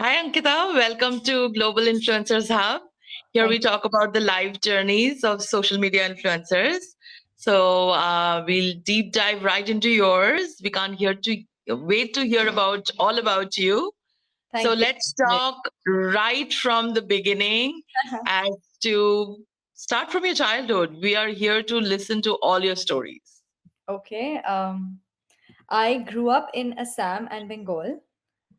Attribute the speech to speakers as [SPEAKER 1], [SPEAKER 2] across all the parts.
[SPEAKER 1] Hi, Ankita. Welcome to Global Influencers Hub. Here
[SPEAKER 2] Thank
[SPEAKER 1] we talk about the life journeys of social media influencers. We'll deep dive right into yours. We can't hear to wait to hear about all about you. So
[SPEAKER 2] thank you.
[SPEAKER 1] let's talk right from the beginning as to start from your childhood. We are here to listen to all your stories.
[SPEAKER 2] Okay. I grew up in Assam and Bengal,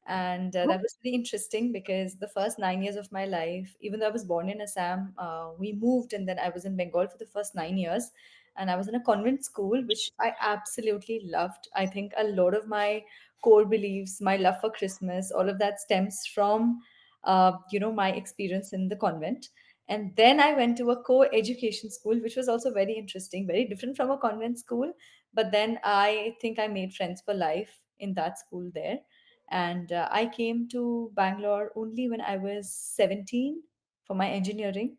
[SPEAKER 2] and that was really interesting because the first 9 years of my life, even though I was born in Assam, we moved and then I was in Bengal for the first 9 years. And I was in a convent school, which I absolutely loved. I think a lot of my core beliefs, my love for Christmas, all of that stems from, my experience in the convent. And then I went to a co-education school, which was also very interesting, very different from a convent school. But then I think I made friends for life in that school there, and I came to Bangalore only when I was 17 for my engineering.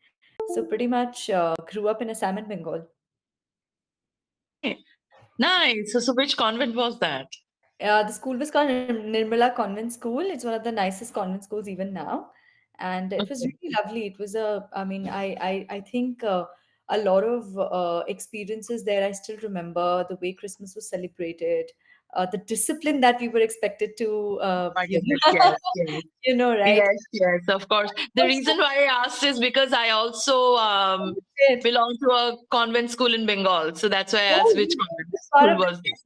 [SPEAKER 2] So pretty much grew up in Assam and Bengal.
[SPEAKER 1] Okay. Nice. So which convent was that?
[SPEAKER 2] The school was called Nirmala Convent School. It's one of the nicest convent schools even now, and it was
[SPEAKER 1] Okay.
[SPEAKER 2] really lovely. It was I think a lot of experiences there. I still remember the way Christmas was celebrated, the discipline that we were expected to,
[SPEAKER 1] My goodness. Yes. Yes.
[SPEAKER 2] right?
[SPEAKER 1] Yes, yes, of course. The reason why I asked is because I also
[SPEAKER 2] Did.
[SPEAKER 1] belong to a convent school in Bengal. So that's why I asked
[SPEAKER 2] Oh,
[SPEAKER 1] which
[SPEAKER 2] you
[SPEAKER 1] convent
[SPEAKER 2] which part
[SPEAKER 1] school
[SPEAKER 2] of
[SPEAKER 1] was this.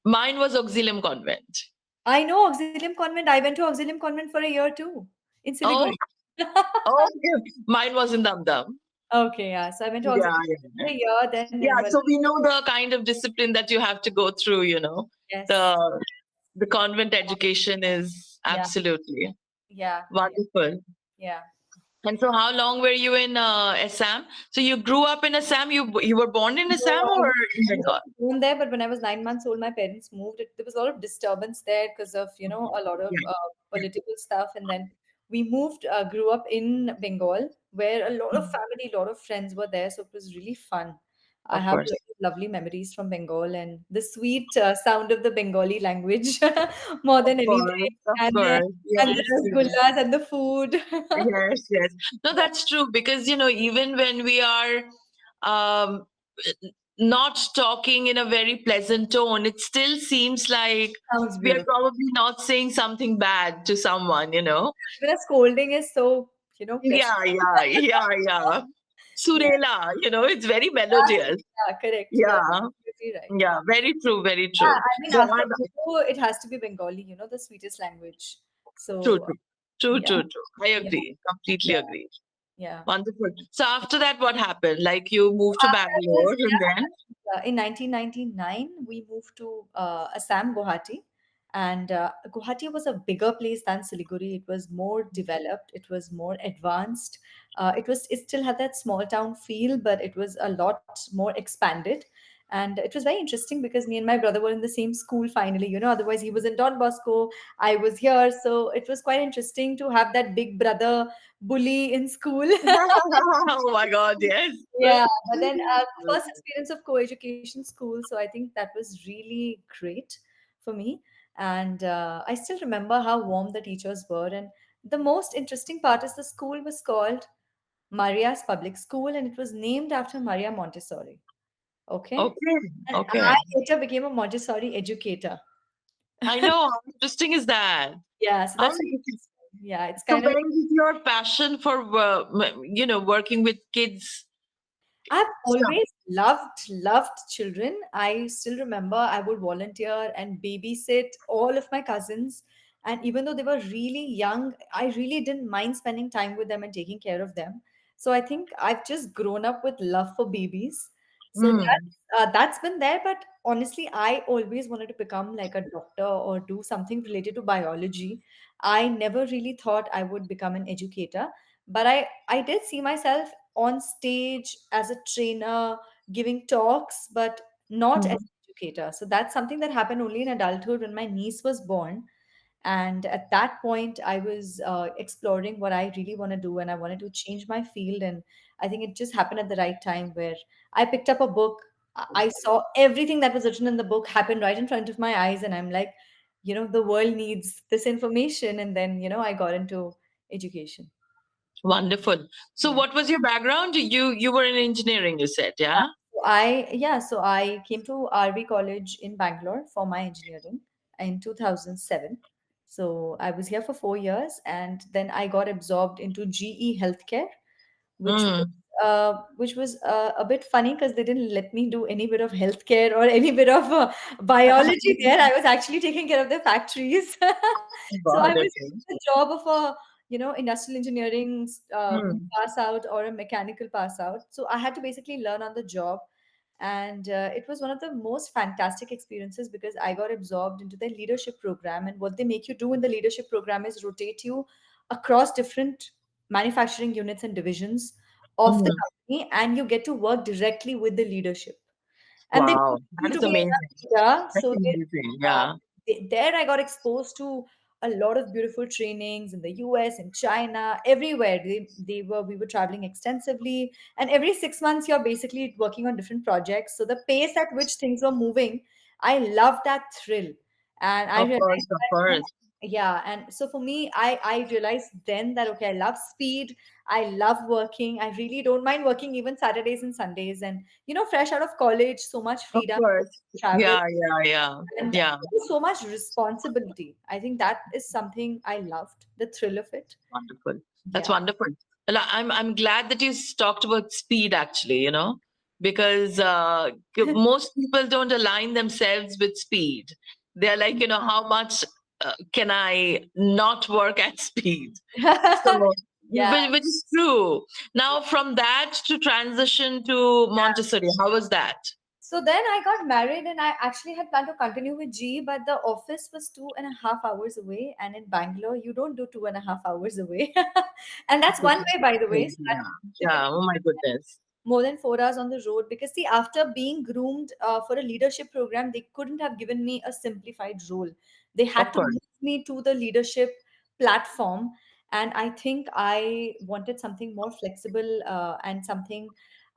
[SPEAKER 1] Mine was Auxilium Convent.
[SPEAKER 2] I know Auxilium Convent. I went to Auxilium Convent for a year too in
[SPEAKER 1] Oh,
[SPEAKER 2] Siliguri.
[SPEAKER 1] oh, okay. Mine was in Dum Dum.
[SPEAKER 2] Okay, yeah. So I went to
[SPEAKER 1] Yeah,
[SPEAKER 2] Auxilium
[SPEAKER 1] yeah.
[SPEAKER 2] for a year, then
[SPEAKER 1] Yeah,
[SPEAKER 2] Nirmal.
[SPEAKER 1] so we know the kind of discipline that you have to go through,
[SPEAKER 2] Yes.
[SPEAKER 1] The the convent education is
[SPEAKER 2] Yeah.
[SPEAKER 1] absolutely
[SPEAKER 2] Yeah. Yeah.
[SPEAKER 1] wonderful.
[SPEAKER 2] Yeah.
[SPEAKER 1] And so how long were you in Assam? So you grew up in Assam, you were born in
[SPEAKER 2] No,
[SPEAKER 1] Assam or in
[SPEAKER 2] I was
[SPEAKER 1] Bengal?
[SPEAKER 2] also born there, but when I was 9 months old, my parents moved. There was a lot of disturbance there because of, a lot of
[SPEAKER 1] Yeah.
[SPEAKER 2] political stuff. And then we moved, grew up in Bengal, where a lot of
[SPEAKER 1] Mhm.
[SPEAKER 2] family, a lot of friends were there. So it was really fun. I
[SPEAKER 1] Of
[SPEAKER 2] have a
[SPEAKER 1] course.
[SPEAKER 2] lot of lovely memories from Bengal and the sweet sound of the Bengali language more
[SPEAKER 1] Of
[SPEAKER 2] than anything.
[SPEAKER 1] course, of
[SPEAKER 2] And then,
[SPEAKER 1] course.
[SPEAKER 2] and
[SPEAKER 1] Yes,
[SPEAKER 2] the
[SPEAKER 1] yes,
[SPEAKER 2] rasgullas and the food.
[SPEAKER 1] yes, yes. No, that's true because even when we are um, not talking in a very pleasant tone, it still seems like
[SPEAKER 2] Sounds
[SPEAKER 1] we are
[SPEAKER 2] beautiful.
[SPEAKER 1] probably not saying something bad to someone.
[SPEAKER 2] Even a scolding is so, pleasant.
[SPEAKER 1] Yeah, yeah, yeah, yeah.
[SPEAKER 2] Yeah.
[SPEAKER 1] Surela, it's very
[SPEAKER 2] Yeah,
[SPEAKER 1] melodious.
[SPEAKER 2] yeah, correct. You're
[SPEAKER 1] Yeah,
[SPEAKER 2] absolutely right.
[SPEAKER 1] yeah, very true, very
[SPEAKER 2] Yeah,
[SPEAKER 1] true.
[SPEAKER 2] I mean,
[SPEAKER 1] So
[SPEAKER 2] after
[SPEAKER 1] I'm
[SPEAKER 2] Urdu, it has to be Bengali, the sweetest language.
[SPEAKER 1] true,
[SPEAKER 2] So,
[SPEAKER 1] true, true,
[SPEAKER 2] yeah,
[SPEAKER 1] true, true. I
[SPEAKER 2] yeah,
[SPEAKER 1] agree, completely
[SPEAKER 2] yeah,
[SPEAKER 1] agree.
[SPEAKER 2] yeah.
[SPEAKER 1] Wonderful. So after that, what happened? Like you moved to
[SPEAKER 2] After this,
[SPEAKER 1] Bangalore and then?
[SPEAKER 2] in 1999, we moved to Assam, Guwahati. And Guwahati was a bigger place than Siliguri. It was more developed. It was more advanced. It still had that small town feel, but it was a lot more expanded. And it was very interesting because me and my brother were in the same school finally. Otherwise he was in Don Bosco, I was here. So it was quite interesting to have that big brother bully in school.
[SPEAKER 1] Oh my God, yes.
[SPEAKER 2] Yeah, but then first experience of co-education school, so I think that was really great for me. And I still remember how warm the teachers were. And the most interesting part is the school was called Maria's Public School, and it was named after Maria Montessori. Okay,
[SPEAKER 1] Okay,
[SPEAKER 2] and
[SPEAKER 1] okay.
[SPEAKER 2] I later became a Montessori educator.
[SPEAKER 1] I know. How interesting is that?
[SPEAKER 2] Yeah, so
[SPEAKER 1] How
[SPEAKER 2] that's really
[SPEAKER 1] interesting.
[SPEAKER 2] interesting. Yeah, it's
[SPEAKER 1] So
[SPEAKER 2] kind of
[SPEAKER 1] where is your passion for, working with kids
[SPEAKER 2] I've
[SPEAKER 1] stuff?
[SPEAKER 2] always loved children. I still remember I would volunteer and babysit all of my cousins. And even though they were really young, I really didn't mind spending time with them and taking care of them. So I think I've just grown up with love for babies. So
[SPEAKER 1] Hmm.
[SPEAKER 2] that's been there. But honestly, I always wanted to become like a doctor or do something related to biology. I never really thought I would become an educator, but I did see myself on stage as a trainer giving talks, but not as
[SPEAKER 1] Mhm.
[SPEAKER 2] an educator. So that's something that happened only in adulthood when my niece was born. And at that point, I was exploring what I really want to do, and I wanted to change my field. And I think it just happened at the right time where I picked up a book. I saw everything that was written in the book happen right in front of my eyes, and I'm like, the world needs this information. And then I got into education.
[SPEAKER 1] Wonderful. So,
[SPEAKER 2] Yeah.
[SPEAKER 1] what was your background? You were in engineering, you said, yeah?
[SPEAKER 2] So I came to RV College in Bangalore for my engineering in 2007. So I was here for 4 years, and then I got absorbed into GE Healthcare, which was
[SPEAKER 1] Mm.
[SPEAKER 2] a bit funny because they didn't let me do any bit of healthcare or any bit of biology there. I was actually taking care of the factories. So I
[SPEAKER 1] God,
[SPEAKER 2] was
[SPEAKER 1] okay.
[SPEAKER 2] the job of a industrial engineering
[SPEAKER 1] Mm.
[SPEAKER 2] pass out or a mechanical pass out. So I had to basically learn on the job, and it was one of the most fantastic experiences because I got absorbed into their leadership program. And what they make you do in the leadership program is rotate you across different manufacturing units and divisions of the
[SPEAKER 1] Mm.
[SPEAKER 2] company, and you get to work directly with the leadership. And they
[SPEAKER 1] Wow,
[SPEAKER 2] don't need you
[SPEAKER 1] that
[SPEAKER 2] to
[SPEAKER 1] is
[SPEAKER 2] be
[SPEAKER 1] amazing.
[SPEAKER 2] enough data.
[SPEAKER 1] That's
[SPEAKER 2] So
[SPEAKER 1] amazing.
[SPEAKER 2] uh,
[SPEAKER 1] Yeah.
[SPEAKER 2] there I got exposed to a lot of beautiful trainings in the US, in China, everywhere. We were traveling extensively, and every 6 months you're basically working on different projects. So the pace at which things were moving, I loved that thrill. And I
[SPEAKER 1] Of course,
[SPEAKER 2] realized
[SPEAKER 1] of
[SPEAKER 2] that,
[SPEAKER 1] course.
[SPEAKER 2] yeah. And so for me, I realized then that okay, I love speed. I love working. I really don't mind working even Saturdays and Sundays. And fresh out of college, so much
[SPEAKER 1] Of
[SPEAKER 2] freedom,
[SPEAKER 1] course.
[SPEAKER 2] travel,
[SPEAKER 1] Yeah, yeah, yeah.
[SPEAKER 2] and
[SPEAKER 1] Yeah.
[SPEAKER 2] so much responsibility. I think that is something I loved, the thrill of it.
[SPEAKER 1] Wonderful. That's
[SPEAKER 2] Yeah.
[SPEAKER 1] wonderful. Well, I'm glad that you talked about speed actually, because most people don't align themselves with speed. They're like, how much can I not work at speed? So,
[SPEAKER 2] Yeah.
[SPEAKER 1] which is true. Now, from that to transition to Montessori, how was that?
[SPEAKER 2] So then I got married, and I actually had planned to continue with G, but the office was 2.5 hours away. And in Bangalore, you don't do 2.5 hours away. And that's one way, by the way. So that
[SPEAKER 1] Yeah.
[SPEAKER 2] typically
[SPEAKER 1] Yeah. Oh my goodness.
[SPEAKER 2] more than 4 hours on the road, because see, after being groomed for a leadership program, they couldn't have given me a simplified role. They had
[SPEAKER 1] Of
[SPEAKER 2] to
[SPEAKER 1] course.
[SPEAKER 2] move me to the leadership platform. And I think I wanted something more flexible, and something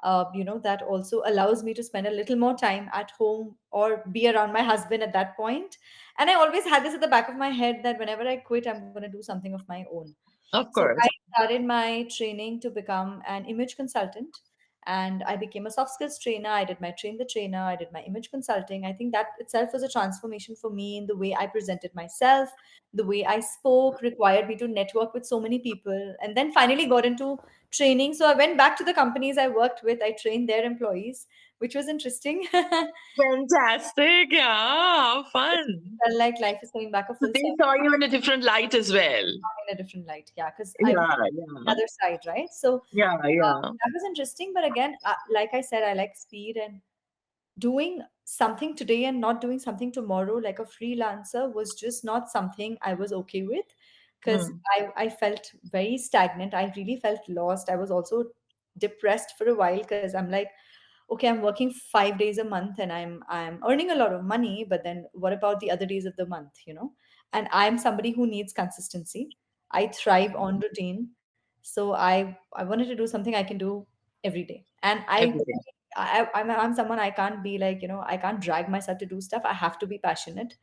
[SPEAKER 2] that also allows me to spend a little more time at home or be around my husband at that point. And I always had this at the back of my head that whenever I quit, I'm going to do something of my own.
[SPEAKER 1] Of
[SPEAKER 2] So I
[SPEAKER 1] course.
[SPEAKER 2] started my training to become an image consultant, and I became a soft skills trainer. I did my train the trainer, I did my image consulting. I think that itself was a transformation for me in the way I presented myself, the way I spoke, required me to network with so many people, and then finally got into training. So I went back to the companies I worked with, I trained their employees, which was interesting.
[SPEAKER 1] Fantastic. Yeah. How fun.
[SPEAKER 2] Felt like life is coming back a
[SPEAKER 1] So
[SPEAKER 2] full
[SPEAKER 1] they
[SPEAKER 2] circle
[SPEAKER 1] saw you in a different light as well.
[SPEAKER 2] in a different light. Yeah, because I was
[SPEAKER 1] Yeah.
[SPEAKER 2] on the
[SPEAKER 1] Yeah.
[SPEAKER 2] other side, right? So
[SPEAKER 1] Yeah. Yeah.
[SPEAKER 2] that was interesting. But again, like I said, I like speed, and doing something today and not doing something tomorrow like a freelancer was just not something I was okay with, because
[SPEAKER 1] Mm.
[SPEAKER 2] I felt very stagnant. I really felt lost. I was also depressed for a while because I'm like, okay, I'm working 5 days a month and I'm earning a lot of money, but then what about the other days of the month? And I'm somebody who needs consistency. I thrive on routine. So I wanted to do something I can do every day. And
[SPEAKER 1] Everything.
[SPEAKER 2] I'm someone, I can't be like, I can't drag myself to do stuff. I have to be passionate.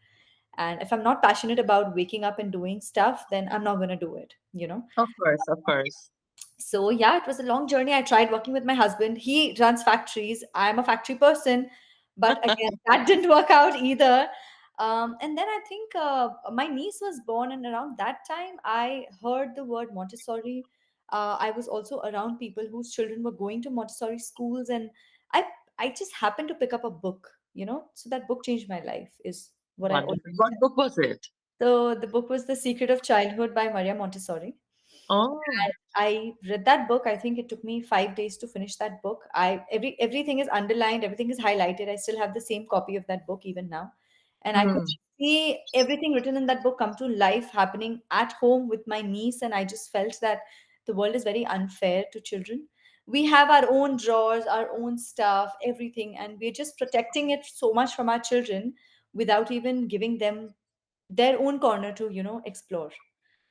[SPEAKER 2] And if I'm not passionate about waking up and doing stuff, then I'm not going to do it.
[SPEAKER 1] Of course. Of course.
[SPEAKER 2] So yeah, it was a long journey. I tried working with my husband. He runs factories. I'm a factory person, but again, that didn't work out either. And then I think my niece was born, and around that time, I heard the word Montessori. I was also around people whose children were going to Montessori schools, and I I just happened to pick up a book. So that book changed my life. Is what I always
[SPEAKER 1] Wonderful. What
[SPEAKER 2] tell.
[SPEAKER 1] book was it?
[SPEAKER 2] So the book was The Secret of Childhood by Maria Montessori.
[SPEAKER 1] Oh.
[SPEAKER 2] I read that book. I think it took me 5 days to finish that book. Everything is underlined, everything is highlighted. I still have the same copy of that book even now, and I could
[SPEAKER 1] Hmm.
[SPEAKER 2] see everything written in that book come to life, happening at home with my niece. And I just felt that the world is very unfair to children. We have our own drawers, our own stuff, everything, and we're just protecting it so much from our children without even giving them their own corner to explore.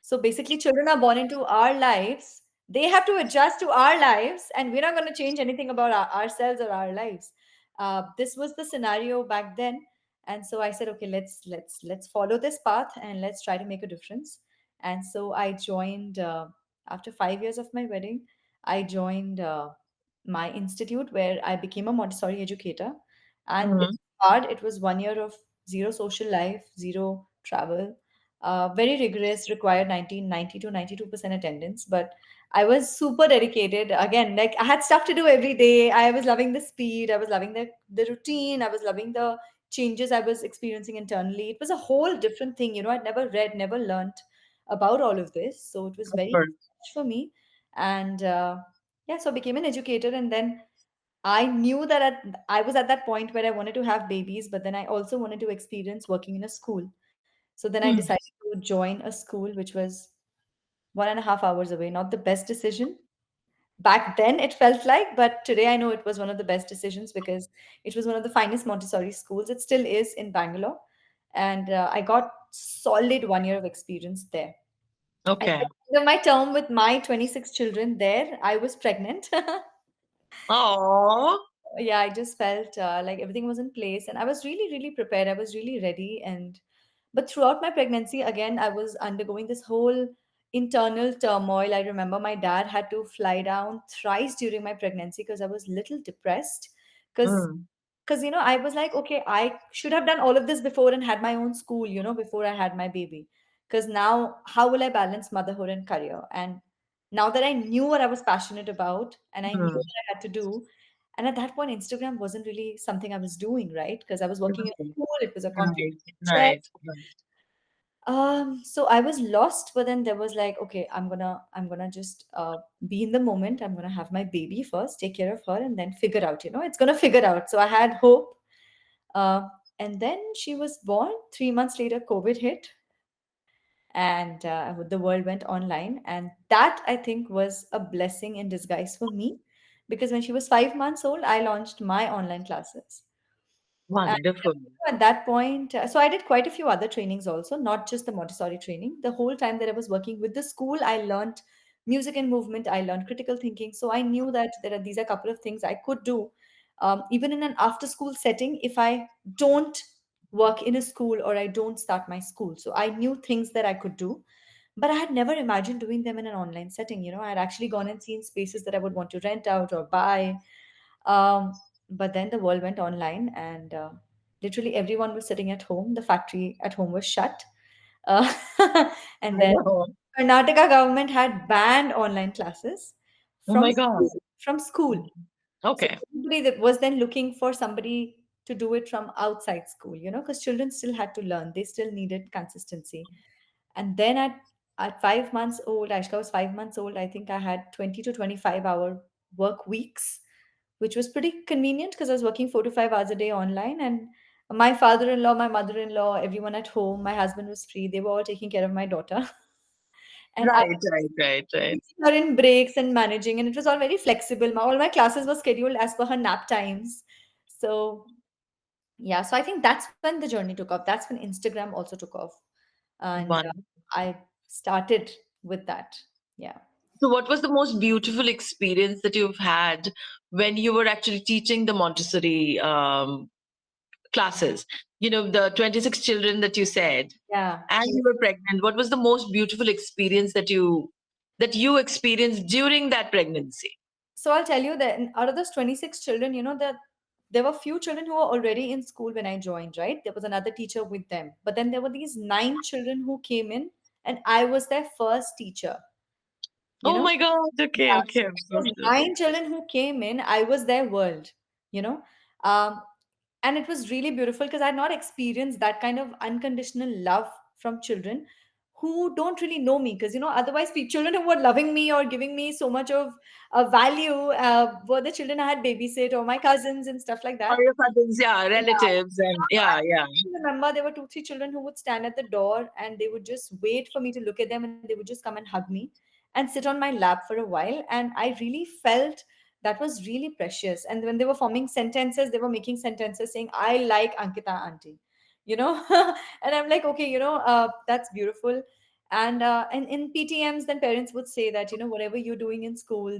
[SPEAKER 2] So basically, children are born into our lives. They have to adjust to our lives, and we're not going to change anything about ourselves or our lives. This was the scenario back then. And so I said, okay, let's follow this path and let's try to make a difference. And so I joined after 5 years of my wedding. I joined my institute where I became a Montessori educator, and it
[SPEAKER 1] Mm-hmm.
[SPEAKER 2] was hard. It was 1 year of zero social life, zero travel, very rigorous, required 90 to 92% attendance. But I was super dedicated. Again, like I had stuff to do every day. I was loving the speed. I was loving the routine. I was loving the changes I was experiencing internally. It was a whole different thing. I'd never read, never learned about all of this. So it was
[SPEAKER 1] Of
[SPEAKER 2] very
[SPEAKER 1] course.
[SPEAKER 2] fresh for me. And yeah, so I became an educator. And then I knew that I was at that point where I wanted to have babies, but then I also wanted to experience working in a school. So then I
[SPEAKER 1] Mm.
[SPEAKER 2] decided to join a school which was 1.5 hours away. Not the best decision. Back then, it felt like, but today I know it was one of the best decisions because it was one of the finest Montessori schools. It still is in Bangalore. And I got solid 1 year of experience there. At the
[SPEAKER 1] Okay.
[SPEAKER 2] end of my term with my 26 children there, I was pregnant.
[SPEAKER 1] Oh.
[SPEAKER 2] Yeah, I just felt like everything was in place and I was really, really prepared. I was really ready. And but throughout my pregnancy, again, I was undergoing this whole internal turmoil. I remember my dad had to fly down thrice during my pregnancy because I was little depressed. Because
[SPEAKER 1] Mm.
[SPEAKER 2] I was like, okay, I should have done all of this before and had my own school, before I had my baby. Because now, how will I balance motherhood and career? And now that I knew what I was passionate about and I knew
[SPEAKER 1] Mm.
[SPEAKER 2] what I had to do, and at that point, Instagram wasn't really something I was doing, right? Because I was working in
[SPEAKER 1] Right.
[SPEAKER 2] school, it was a conflict
[SPEAKER 1] Right.
[SPEAKER 2] of
[SPEAKER 1] Right.
[SPEAKER 2] interest. So I was lost, but then there was like, okay, I'm gonna just be in the moment. I'm gonna have my baby first, take care of her, and then figure out, it's gonna figure out. So I had hope. Uh, and then she was born. 3 months later, COVID hit, and the world went online. And that I think was a blessing in disguise for me, because when she was 5 months old, I launched my online classes. And
[SPEAKER 1] Wonderful.
[SPEAKER 2] at that point, so I did quite a few other trainings also, not just the Montessori training. The whole time that I was working with the school, I learned music and movement. I learned critical thinking. So I knew that these are a couple of things I could do, even in an after-school setting, if I don't work in a school or I don't start my school. So I knew things that I could do, but I had never imagined doing them in an online setting. I had actually gone and seen spaces that I would want to rent out or buy, but then the world went online, and literally everyone was sitting at home. The factory at home was shut. Uh, and
[SPEAKER 1] I
[SPEAKER 2] then
[SPEAKER 1] know.
[SPEAKER 2] Karnataka government had banned online classes
[SPEAKER 1] Oh
[SPEAKER 2] from
[SPEAKER 1] my God.
[SPEAKER 2] school. From school. So
[SPEAKER 1] Okay.
[SPEAKER 2] everybody that was then looking for somebody to do it from outside school, because children still had to learn. They still needed consistency. And then at 5 months old, Ashka was 5 months old, I think I had 20 to 25-hour work weeks, which was pretty convenient because I was working 4 to 5 hours a day online. And my father-in-law, my mother-in-law, everyone at home, my husband was free. They were all taking care of my daughter. And I
[SPEAKER 1] Right. Right. Right. Right.
[SPEAKER 2] was her in breaks and managing, and it was all very flexible. All my classes were scheduled as per her nap times. So yeah, so I think that's when the journey took off. That's when Instagram also took off. And
[SPEAKER 1] Wonderful.
[SPEAKER 2] I started with that. Yeah.
[SPEAKER 1] So, what was the most beautiful experience that you've had when you were actually teaching the Montessori classes? The 26 children that you said,
[SPEAKER 2] Yeah.
[SPEAKER 1] and you were pregnant. What was the most beautiful experience that you experienced during that pregnancy?
[SPEAKER 2] So I'll tell you that out of those 26 children, that there were few children who were already in school when I joined, right? There was another teacher with them. But then there were these 9 children who came in, and I was their first teacher, you
[SPEAKER 1] Oh
[SPEAKER 2] know?
[SPEAKER 1] my God. Okay.
[SPEAKER 2] Yeah,
[SPEAKER 1] Okay.
[SPEAKER 2] so those 9 children who came in, I was their world, you know? Um, and it was really beautiful because I had not experienced that kind of unconditional love from children who don't really know me. Because, otherwise, children who were loving me or giving me so much of value were the children I had babysit or my cousins and stuff like
[SPEAKER 1] Or
[SPEAKER 2] that.
[SPEAKER 1] your cousins, yeah,
[SPEAKER 2] Yeah.
[SPEAKER 1] relatives, and
[SPEAKER 2] I
[SPEAKER 1] yeah, yeah.
[SPEAKER 2] remember there were 2, 3 children who would stand at the door and they would just wait for me to look at them and they would just come and hug me and sit on my lap for a while. And I really felt that was really precious. And when they were forming sentences, they were making sentences saying, I like Ankita auntie, you know? And I'm like, okay, that's beautiful. And in PTMs, then parents would say that, whatever you're doing in school,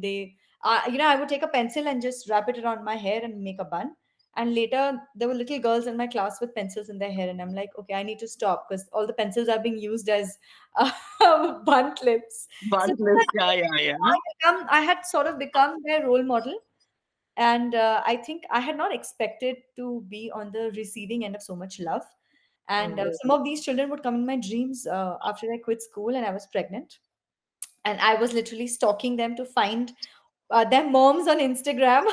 [SPEAKER 2] I would take a pencil and just wrap it around my hair and make a bun And later, there were little girls in my class with pencils in their hair, and I'm like, okay, I need to stop because all the pencils are being used as bun clips. So
[SPEAKER 1] Bundles. Yeah, yeah, yeah.
[SPEAKER 2] I had sort of become their role model, and I think I had not expected to be on the receiving end of so much love. And
[SPEAKER 1] Mm.
[SPEAKER 2] some of these children would come in my dreams after I quit school and I was pregnant, and I was literally stalking them to find their moms on Instagram.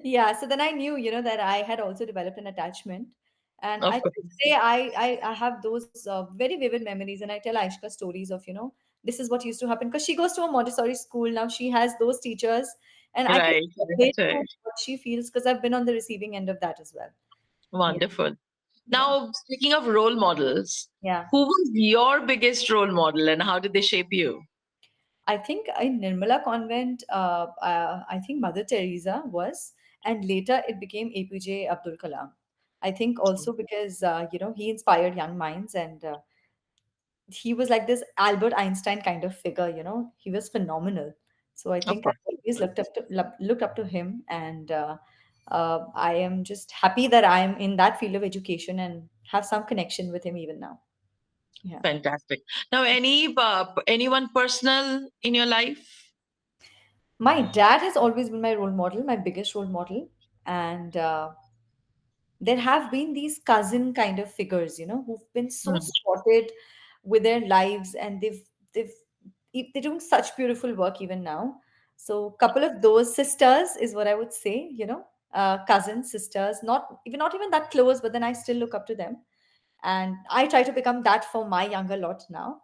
[SPEAKER 2] Yeah, so then I knew, that I had also developed an attachment. And I
[SPEAKER 1] Of
[SPEAKER 2] think
[SPEAKER 1] course.
[SPEAKER 2] today I have those very vivid memories, and I tell Aishka stories of, this is what used to happen because she goes to a Montessori school now. She has those teachers, and I can
[SPEAKER 1] Right, right,
[SPEAKER 2] relate to
[SPEAKER 1] right.
[SPEAKER 2] what she feels because I've been on the receiving end of that as well. Yeah,
[SPEAKER 1] Wonderful.
[SPEAKER 2] yeah,
[SPEAKER 1] Now, speaking of role models,
[SPEAKER 2] yeah.
[SPEAKER 1] who was your biggest role model and how did they shape you?
[SPEAKER 2] I think in Nirmala Convent, I think Mother Teresa was, and later it became APJ Abdul Kalam. I think also because he inspired young minds, and he was like this Albert Einstein kind of figure. He was phenomenal. So I
[SPEAKER 1] Of
[SPEAKER 2] think
[SPEAKER 1] course.
[SPEAKER 2] I've always looked up to him, and I am just happy that I am in that field of education and have some connection with him even now. Yeah.
[SPEAKER 1] Fantastic. Now, anyone personal in your life?
[SPEAKER 2] My dad has always been my role model, my biggest role model. And there have been these cousin kind of figures, who've been so
[SPEAKER 1] Hmm.
[SPEAKER 2] spotted with their lives, and they've they're doing such beautiful work even now. So a couple of those sisters is what I would say, cousins, sisters, not even that close, but then I still look up to them, and I try to become that for my younger lot now,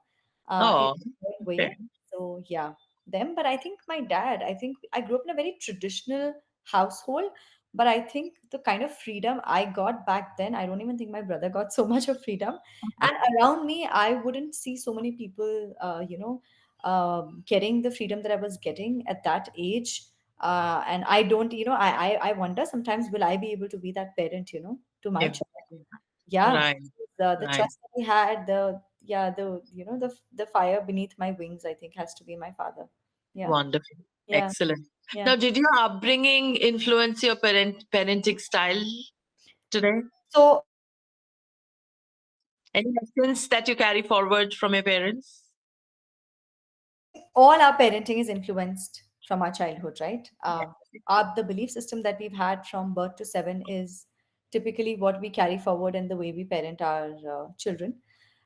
[SPEAKER 2] in
[SPEAKER 1] Oh,
[SPEAKER 2] my own
[SPEAKER 1] okay.
[SPEAKER 2] way. So yeah, them. But I think my dad. I think I grew up in a very traditional household, but I think the kind of freedom I got back then, I don't even think my brother got so much of freedom. And around me, I wouldn't see so many people, getting the freedom that I was getting at that age. And I don't, I wonder sometimes, will I be able to be that parent, to my
[SPEAKER 1] Yeah.
[SPEAKER 2] child? Yeah,
[SPEAKER 1] Right,
[SPEAKER 2] the
[SPEAKER 1] right.
[SPEAKER 2] trust that he had, the fire beneath my wings, I think, has to be my father. Yeah,
[SPEAKER 1] Wonderful.
[SPEAKER 2] yeah,
[SPEAKER 1] Excellent.
[SPEAKER 2] yeah.
[SPEAKER 1] Now, did your upbringing influence your parenting style today?
[SPEAKER 2] So
[SPEAKER 1] Any lessons that you carry forward from your parents?
[SPEAKER 2] I think all our parenting is influenced from our childhood, right?
[SPEAKER 1] Yeah.
[SPEAKER 2] The belief system that we've had from birth to seven is typically what we carry forward and the way we parent our children.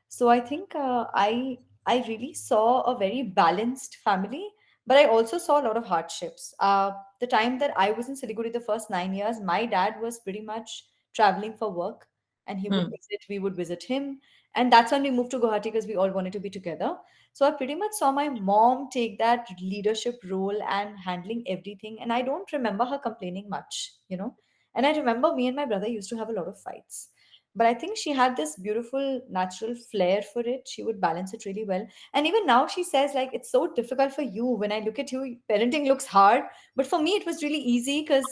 [SPEAKER 2] So I think I really saw a very balanced family, but I also saw a lot of hardships. The time that I was in Siliguri, the first 9 years, my dad was pretty much traveling for work, and
[SPEAKER 1] Hmm.
[SPEAKER 2] we would visit him, and that's when we moved to Guwahati because we all wanted to be together. So I pretty much saw my mom take that leadership role and handling everything, and I don't remember her complaining much. And I remember me and my brother used to have a lot of fights, but I think she had this beautiful natural flair for it. She would balance it really well. And even now she says, like, it's so difficult for you. When I look at you, parenting looks hard. But for me, it was really easy because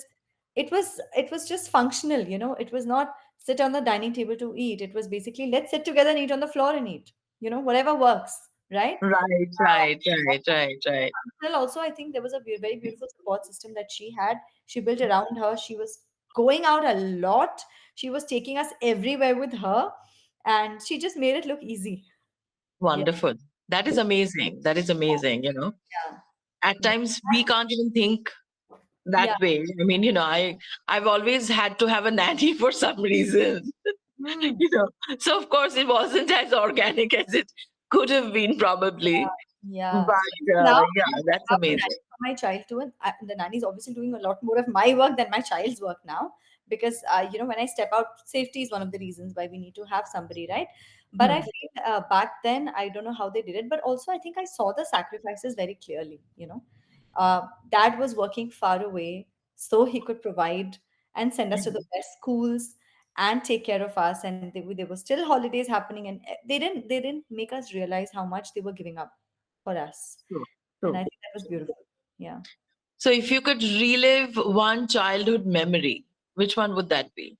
[SPEAKER 2] it was just functional. It was not sit on the dining table to eat. It was basically let's sit together and eat on the floor and eat. Whatever works, right?
[SPEAKER 1] Right, right, right, right, right.
[SPEAKER 2] Well, also, I think there was a very beautiful support system that she had. She built around her. She was going out a lot. She was taking us everywhere with her, and she just made it look easy. Yeah,
[SPEAKER 1] Wonderful. That is amazing. That is amazing.
[SPEAKER 2] yeah,
[SPEAKER 1] At
[SPEAKER 2] yeah,
[SPEAKER 1] times we can't even think that
[SPEAKER 2] yeah.
[SPEAKER 1] way. I mean, I've always had to have a nanny for some reason.
[SPEAKER 2] Mm.
[SPEAKER 1] you know. So of course it wasn't as organic as it could have been probably.
[SPEAKER 2] Yeah. So
[SPEAKER 1] But
[SPEAKER 2] now
[SPEAKER 1] yeah, that's
[SPEAKER 2] I have a
[SPEAKER 1] amazing.
[SPEAKER 2] nanny for my child too, and the nanny is obviously doing a lot more of my work than my child's work now because when I step out, safety is one of the reasons why we need to have somebody, right? But I
[SPEAKER 1] Hmm.
[SPEAKER 2] feel back then I don't know how they did it, but also I think I saw the sacrifices very clearly. Dad was working far away so he could provide and send us to the
[SPEAKER 1] Mhm.
[SPEAKER 2] best schools and take care of us, and there were still holidays happening, and they didn't make us realize how much they were giving up for us.
[SPEAKER 1] True,
[SPEAKER 2] And
[SPEAKER 1] true.
[SPEAKER 2] I think that was beautiful. Yeah.
[SPEAKER 1] So if you could relive one childhood memory, which one would that be?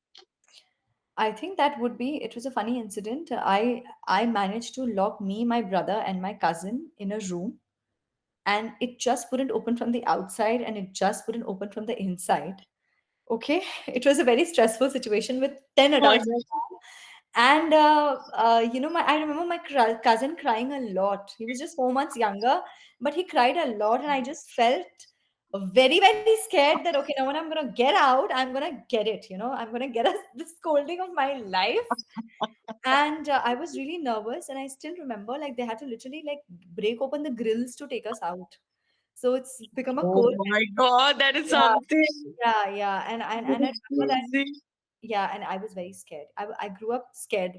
[SPEAKER 2] I think that would be it was a funny incident. I managed to lock me, my brother, and my cousin in a room, and it just wouldn't open from the outside and it just wouldn't open from the inside. Okay, it was a very stressful situation with 10
[SPEAKER 1] Oh my
[SPEAKER 2] adults.
[SPEAKER 1] God.
[SPEAKER 2] And I remember my cousin crying a lot. He was just 4 months younger, but he cried a lot, and I just felt very, very scared that okay, now when I'm gonna get out, I'm gonna get it. I'm gonna get the scolding of my life. And I was really nervous, and I still remember like they had to literally like break open the grills to take us out. So it's become a
[SPEAKER 1] Oh
[SPEAKER 2] core.
[SPEAKER 1] my God, that is
[SPEAKER 2] Yeah,
[SPEAKER 1] something.
[SPEAKER 2] yeah, and
[SPEAKER 1] That
[SPEAKER 2] I
[SPEAKER 1] is
[SPEAKER 2] remember that.
[SPEAKER 1] crazy.
[SPEAKER 2] Yeah, and I was very scared. I grew up scared,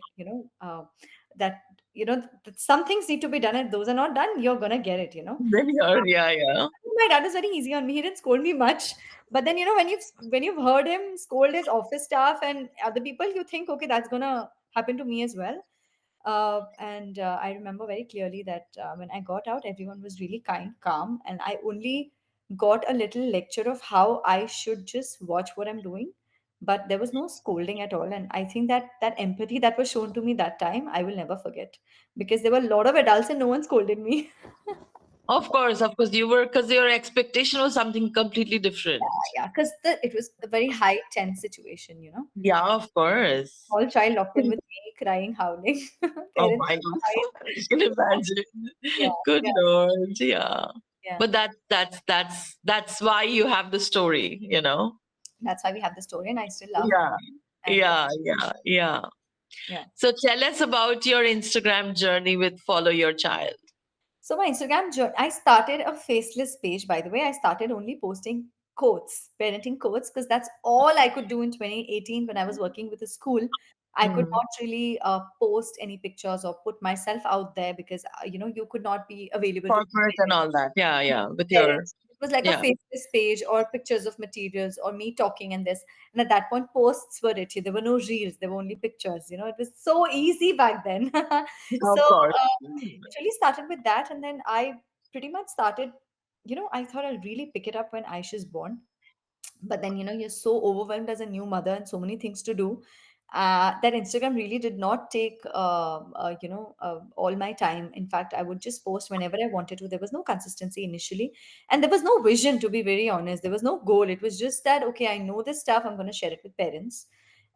[SPEAKER 2] that, that some things need to be done, and those are not done, you're gonna get it,
[SPEAKER 1] Then you're, yeah, yeah.
[SPEAKER 2] My dad was very easy on me. He didn't scold me much. But then, when you've heard him scold his office staff and other people, you think, okay, that's gonna happen to me as well. And I remember very clearly that when I got out, everyone was really kind, calm, and I only got a little lecture of how I should just watch what I'm doing. But there was no scolding at all, and I think that that empathy that was shown to me that time, I will never forget, because there were a lot of adults and no one scolded me.
[SPEAKER 1] Of course, you were, because your expectation was something completely different.
[SPEAKER 2] Yeah, because it was a very high tense situation.
[SPEAKER 1] Yeah, of course.
[SPEAKER 2] Small child locked in with me, crying, howling,
[SPEAKER 1] Oh
[SPEAKER 2] parents
[SPEAKER 1] my
[SPEAKER 2] outside.
[SPEAKER 1] God, I can
[SPEAKER 2] Yeah,
[SPEAKER 1] imagine. Good
[SPEAKER 2] yeah,
[SPEAKER 1] Lord, yeah.
[SPEAKER 2] yeah.
[SPEAKER 1] But that's why you have the story, you know?
[SPEAKER 2] That's why we have the story, and I still laugh.
[SPEAKER 1] Yeah,
[SPEAKER 2] And
[SPEAKER 1] yeah.
[SPEAKER 2] yeah.
[SPEAKER 1] So tell us about your Instagram journey with Follow Your Child.
[SPEAKER 2] So my Instagram journey, I started a faceless page, by the way. I started only posting quotes, parenting quotes, because that's all I could do in 2018 when I was working with a school. I could
[SPEAKER 1] Hmm.
[SPEAKER 2] not really post any pictures or put myself out there because, you could not be available to
[SPEAKER 1] Corporate and
[SPEAKER 2] parents.
[SPEAKER 1] all that. Yeah, with your,
[SPEAKER 2] Parents. It was like a
[SPEAKER 1] yeah,
[SPEAKER 2] faceless page or pictures of materials or me talking and this. And at that point, posts were it. There were no reels. There were only pictures. It was so easy back then. So
[SPEAKER 1] of course.
[SPEAKER 2] it really started with that. And then I pretty much started, I thought I'll really pick it up when Aisha's born. But then you're so overwhelmed as a new mother and so many things to do, that Instagram really did not take all my time. In fact, I would just post whenever I wanted to. There was no consistency initially, and there was no vision, to be very honest. There was no goal. It was just that, okay, I know this stuff, I'm going to share it with parents.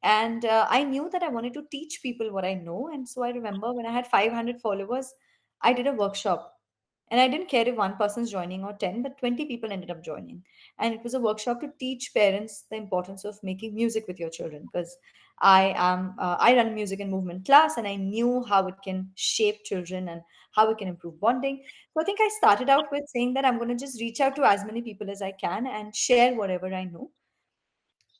[SPEAKER 2] And I knew that I wanted to teach people what I know. And so I remember when I had 500 followers, I did a workshop, and I didn't care if one person's joining or 10, but 20 people ended up joining. And it was a workshop to teach parents the importance of making music with your children, because I run a music and movement class, and I knew how it can shape children and how it can improve bonding. So I think I started out with saying that I'm going to just reach out to as many people as I can and share whatever I know.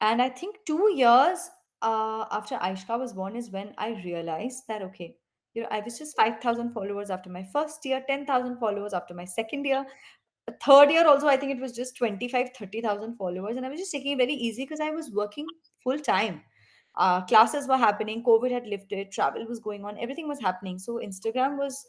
[SPEAKER 2] And I think 2 years after Aishka was born is when I realized that, okay, I was just 5,000 followers after my first year, 10,000 followers after my second year. Third year also, I think it was just 25, 30,000 followers. And I was just taking it very easy because I was working full time. Classes were happening, COVID had lifted, travel was going on, everything was happening. So Instagram was,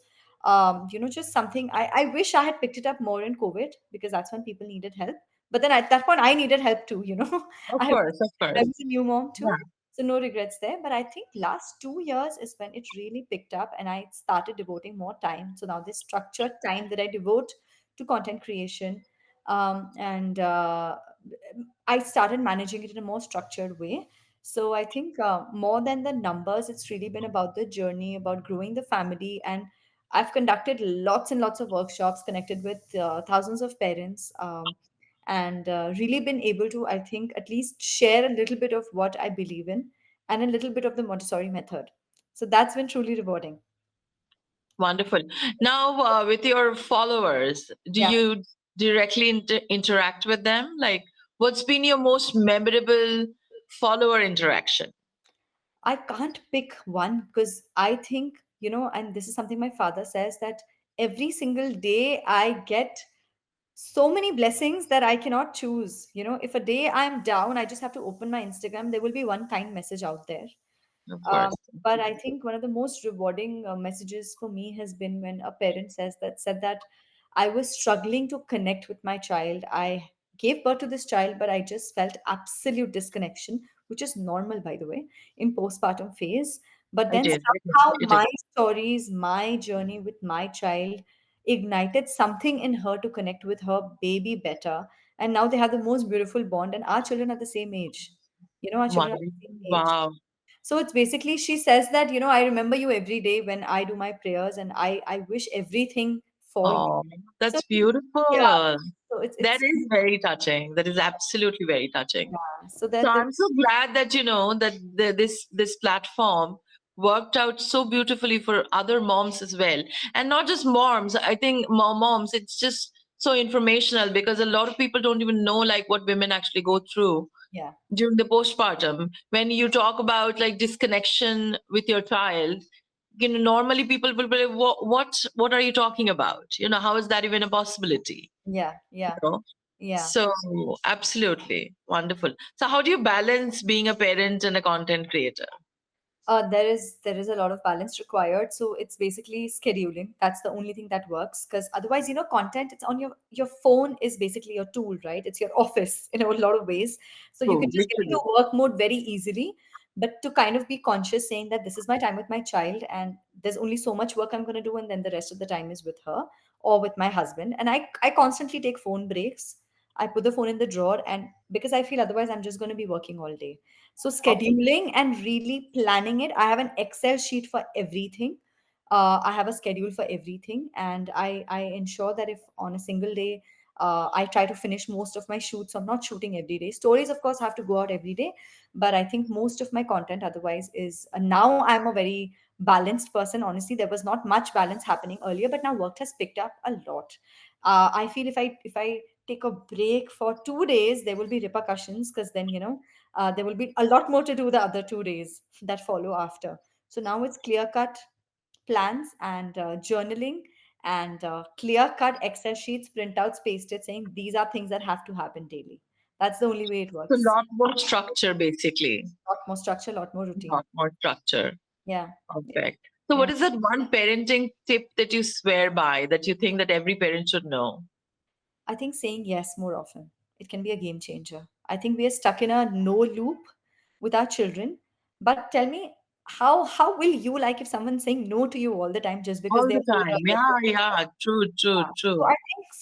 [SPEAKER 2] just something I wish I had picked it up more in COVID, because that's when people needed help. But then at that point, I needed help too.
[SPEAKER 1] Of
[SPEAKER 2] I,
[SPEAKER 1] course, of
[SPEAKER 2] I
[SPEAKER 1] course.
[SPEAKER 2] was a new mom
[SPEAKER 1] Yeah.
[SPEAKER 2] too. So no regrets there. But I think last 2 years is when it really picked up and I started devoting more time. So now this structured time that I devote to content creation. And I started managing it in a more structured way. So I think more than the numbers, it's really been about the journey, about growing the family. And I've conducted lots and lots of workshops, connected with thousands of parents, and really been able to, I think, at least share a little bit of what I believe in and a little bit of the Montessori method. So that's been truly rewarding.
[SPEAKER 1] Wonderful. Now, with your followers, do
[SPEAKER 2] Yeah.
[SPEAKER 1] you directly interact with them? Like, what's been your most memorable follower interaction?
[SPEAKER 2] I can't pick one because I think, and this is something my father says, that every single day I get so many blessings that I cannot choose. If a day I'm down, I just have to open my Instagram. There will be one kind message out there.
[SPEAKER 1] Of
[SPEAKER 2] Um,
[SPEAKER 1] course.
[SPEAKER 2] but I think one of the most rewarding messages for me has been when a parent said that I was struggling to connect with my child. I gave birth to this child, but I just felt absolute disconnection, which is normal, by the way, in postpartum phase. But then somehow
[SPEAKER 1] It is.
[SPEAKER 2] my stories, my journey with my child ignited something in her to connect with her baby better. And now they have the most beautiful bond, and our children are the same age. Our
[SPEAKER 1] Wow.
[SPEAKER 2] children are the same age.
[SPEAKER 1] Wow.
[SPEAKER 2] So it's basically, she says that, I remember you every day when I do my prayers, and I wish everything for you.
[SPEAKER 1] Oh,
[SPEAKER 2] So
[SPEAKER 1] that's
[SPEAKER 2] yeah,
[SPEAKER 1] beautiful.
[SPEAKER 2] so it's
[SPEAKER 1] That
[SPEAKER 2] it's
[SPEAKER 1] is very touching. That is absolutely very touching.
[SPEAKER 2] yeah. So
[SPEAKER 1] So
[SPEAKER 2] that
[SPEAKER 1] I'm so glad that that this platform worked out so beautifully for other moms as well, and not just moms. I think moms. It's just so informational because a lot of people don't even know like what women actually go through
[SPEAKER 2] yeah,
[SPEAKER 1] during the postpartum. When you talk about like disconnection with your child, normally people will be like, what are you talking about? How is that even a possibility?
[SPEAKER 2] yeah,
[SPEAKER 1] You
[SPEAKER 2] yeah,
[SPEAKER 1] know
[SPEAKER 2] yeah.
[SPEAKER 1] so, absolutely wonderful. So, how do you balance being a parent and a content creator?
[SPEAKER 2] There is a lot of balance required. So it's basically scheduling. That's the only thing that works. Because otherwise, content, it's on your phone is basically your tool, right? It's your office in a lot of ways. So you
[SPEAKER 1] True,
[SPEAKER 2] can just get into
[SPEAKER 1] literally.
[SPEAKER 2] work mode very easily. But to kind of be conscious, saying that this is my time with my child, and there's only so much work I'm going to do, and then the rest of the time is with her or with my husband. And I constantly take phone breaks. I put the phone in the drawer, and because I feel otherwise I'm just going to be working all day. So
[SPEAKER 1] Oh,
[SPEAKER 2] scheduling and really planning it. I have an Excel sheet for everything. I have a schedule for everything, and I ensure that if on a single day, I try to finish most of my shoots. So I'm not shooting every day. Stories, of course, have to go out every day, but I think most of my content otherwise is now I'm a very balanced person. Honestly, there was not much balance happening earlier, but now work has picked up a lot. I feel if I take a break for 2 days, there will be repercussions, because then there will be a lot more to do the other 2 days that follow after. So now it's clear cut plans and journaling and clear cut Excel sheets, printouts, pasted, saying these are things that have to happen daily. That's the only way it
[SPEAKER 1] a
[SPEAKER 2] works.
[SPEAKER 1] lot more structure, basically.
[SPEAKER 2] Lot more structure, lot more
[SPEAKER 1] A
[SPEAKER 2] routine.
[SPEAKER 1] lot more structure.
[SPEAKER 2] Yeah. Yeah.
[SPEAKER 1] Perfect. So,
[SPEAKER 2] Yeah.
[SPEAKER 1] what is that one parenting tip that you swear by that you think that every parent should know?
[SPEAKER 2] I think saying yes more often. It can be a game changer. I think we are stuck in a no loop with our children. But tell me, how will you like if someone's saying no to you all the time just because
[SPEAKER 1] All
[SPEAKER 2] they're
[SPEAKER 1] the
[SPEAKER 2] older?
[SPEAKER 1] time. Yeah, yeah. True, true,
[SPEAKER 2] So
[SPEAKER 1] true.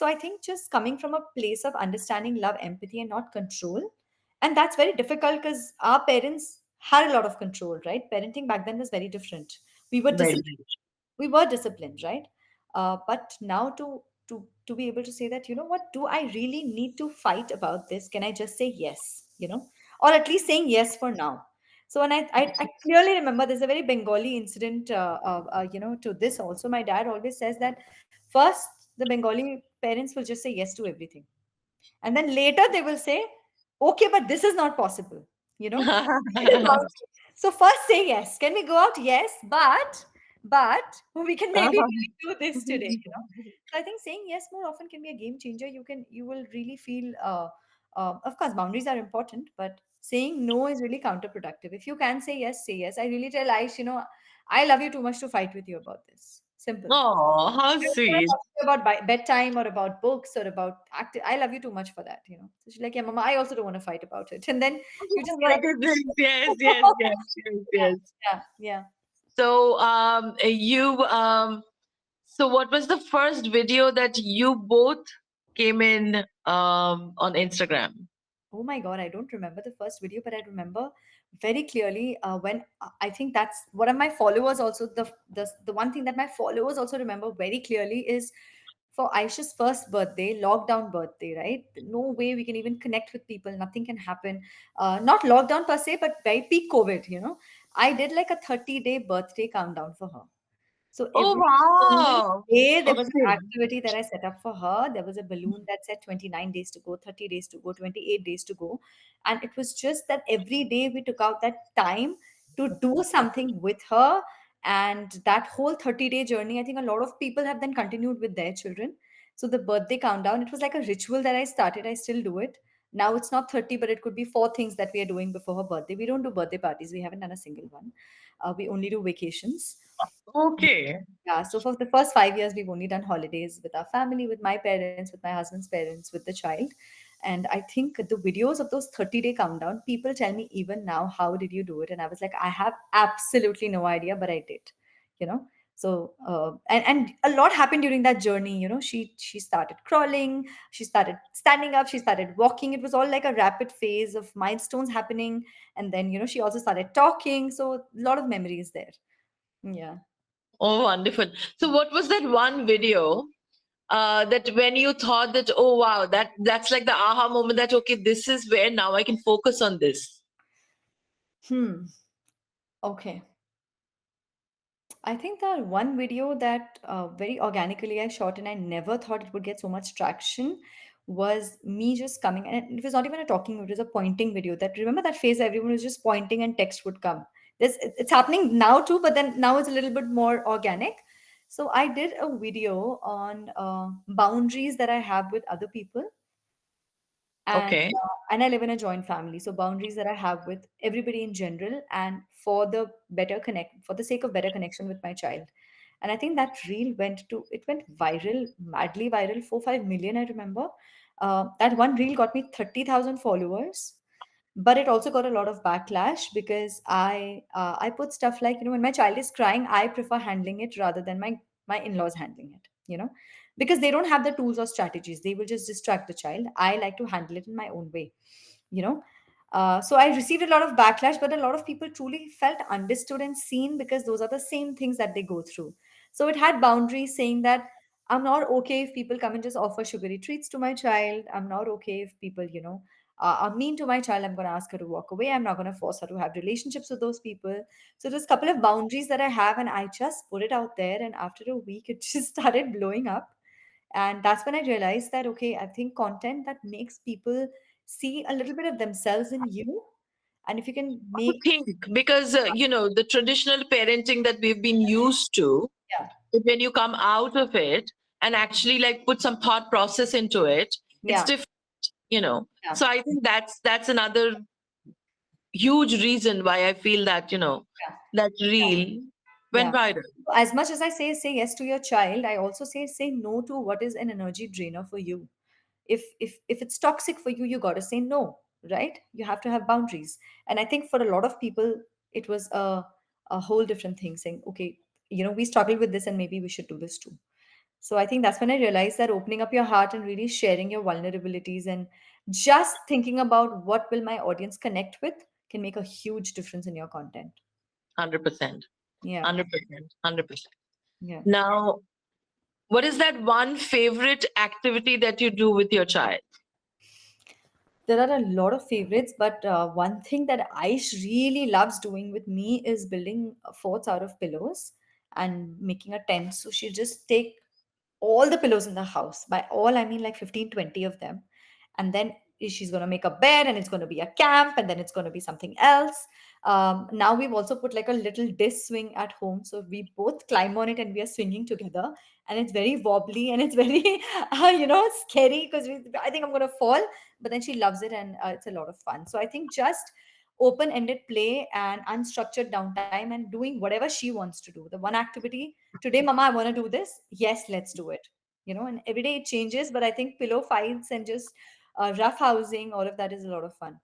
[SPEAKER 2] I think just coming from a place of understanding, love, empathy, and not control, and that's very difficult because our parents had a lot of control, right? Parenting back then was very different. We were
[SPEAKER 1] Very,
[SPEAKER 2] disciplined.
[SPEAKER 1] very.
[SPEAKER 2] We were disciplined, right? But now to be able to say that, what, do I really need to fight about this? Can I just say yes? Or at least saying yes for now. So when I clearly remember there's a very Bengali incident, to this also. My dad always says that first the Bengali parents will just say yes to everything, and then later they will say, okay, but this is not possible. You know, it is boundary. So first say yes. Can we go out? Yes, but we can maybe really do this today. So I think saying yes more often can be a game changer. You will really feel. Of course, boundaries are important, but saying no is really counterproductive. If you can say yes, say yes. I really tell Aish, I love you too much to fight with you about this. Simple.
[SPEAKER 1] Oh, how
[SPEAKER 2] I don't want to
[SPEAKER 1] sweet.
[SPEAKER 2] talk to you about bedtime or about books or about I love you too much for that. So she's like, yeah, Mama, I also don't want to fight about it. And then you just
[SPEAKER 1] Oh
[SPEAKER 2] get
[SPEAKER 1] my
[SPEAKER 2] up.
[SPEAKER 1] goodness. Yes, yes, yes, yes,
[SPEAKER 2] Yeah,
[SPEAKER 1] yes.
[SPEAKER 2] yeah, yeah.
[SPEAKER 1] So, so what was the first video that you both came in on Instagram?
[SPEAKER 2] Oh my God, I don't remember the first video, but I remember very clearly when I think that's one of my followers also. The one thing that my followers also remember very clearly is for Aisha's first birthday, lockdown birthday, right? No way we can even connect with people. Nothing can happen. Not lockdown per se, but very peak COVID. I did like a 30-day birthday countdown for her. So
[SPEAKER 1] Oh
[SPEAKER 2] every single
[SPEAKER 1] wow.
[SPEAKER 2] day there was an
[SPEAKER 1] Okay.
[SPEAKER 2] activity that I set up for her. There was a balloon that said 29 days to go, 30 days to go, 28 days to go. And it was just that every day we took out that time to do something with her. And that whole 30-day journey, I think a lot of people have then continued with their children. So the birthday countdown, it was like a ritual that I started. I still do it. Now it's not 30, but it could be four things that we are doing before her birthday. We don't do birthday parties. We haven't done a single one. We only do vacations.
[SPEAKER 1] Okay.
[SPEAKER 2] Yeah, so for the first 5 years, we've only done holidays with our family, with my parents, with my husband's parents, with the child. And I think the videos of those 30-day countdown, people tell me even now, how did you do it? And I was like, I have absolutely no idea, but I did, you know. And a lot happened during that journey. She started crawling, she started standing up, she started walking. It was all like a rapid phase of milestones happening. And then she also started talking, so a lot of memories there. Yeah.
[SPEAKER 1] Oh, wonderful. So what was that one video that when you thought that, oh wow, that's like the aha moment, that okay, this is where now I can focus on this?
[SPEAKER 2] Hmm. Okay. I think that one video that very organically I shot and I never thought it would get so much traction was me just coming, and it was not even a talking video, it was a pointing video. That, remember that phase, everyone was just pointing and text would come. It's happening now too, but then now it's a little bit more organic. So I did a video on boundaries that I have with other people,
[SPEAKER 1] Okay.
[SPEAKER 2] and I live in a joint family, so boundaries that I have with everybody in general, and for the sake of better connection with my child. And I think that reel went viral, madly viral, 4 5 million, I remember. That one reel got me 30,000 followers, but it also got a lot of backlash because I put stuff like, when my child is crying, I prefer handling it rather than my in-laws handling it, because they don't have the tools or strategies. They will just distract the child. I like to handle it in my own way, you know so I received a lot of backlash, but a lot of people truly felt understood and seen, because those are the same things that they go through. So it had boundaries saying that I'm not okay if people come and just offer sugary treats to my child. I'm not okay if people, are mean to my child. I'm going to ask her to walk away. I'm not going to force her to have relationships with those people. So there's a couple of boundaries that I have, and I just put it out there. And after a week, it just started blowing up. And that's when I realized that, okay, I think content that makes people see a little bit of themselves in you. And if you can
[SPEAKER 1] I
[SPEAKER 2] make,
[SPEAKER 1] think because the traditional parenting that we've been used to,
[SPEAKER 2] yeah,
[SPEAKER 1] but when you come out of it and actually like put some thought process into it, it's
[SPEAKER 2] yeah,
[SPEAKER 1] different.
[SPEAKER 2] yeah,
[SPEAKER 1] So I think that's another huge reason why I feel that
[SPEAKER 2] yeah,
[SPEAKER 1] that
[SPEAKER 2] yeah.
[SPEAKER 1] reel went
[SPEAKER 2] Yeah.
[SPEAKER 1] viral.
[SPEAKER 2] As much as I say yes to your child, I also say no to what is an energy drainer for you. If it's toxic for you, you got to say no, right? You have to have boundaries. And I think for a lot of people, it was a whole different thing, saying, okay, we struggle with this and maybe we should do this too. So I think that's when I realized that opening up your heart and really sharing your vulnerabilities and just thinking about what will my audience connect with can make a huge difference in your content.
[SPEAKER 1] 100%.
[SPEAKER 2] Yeah.
[SPEAKER 1] 100%. 100%.
[SPEAKER 2] Yeah.
[SPEAKER 1] Now, what is that one favorite activity that you do with your child?
[SPEAKER 2] There are a lot of favorites, but one thing that Aish really loves doing with me is building forts out of pillows and making a tent. So she'll just take all the pillows in the house. By all, I mean like 15, 20 of them. And then she's going to make a bed, and it's going to be a camp, and then it's going to be something else. Now we've also put like a little disc swing at home. So we both climb on it and we are swinging together. And it's very wobbly and it's very, scary, because I think I'm going to fall. But then she loves it, and it's a lot of fun. So I think just open ended play and unstructured downtime and doing whatever she wants to do. The one activity, today, Mama, I want to do this. Yes, let's do it. And every day it changes, but I think pillow fights and just rough housing, all of that is a lot of fun.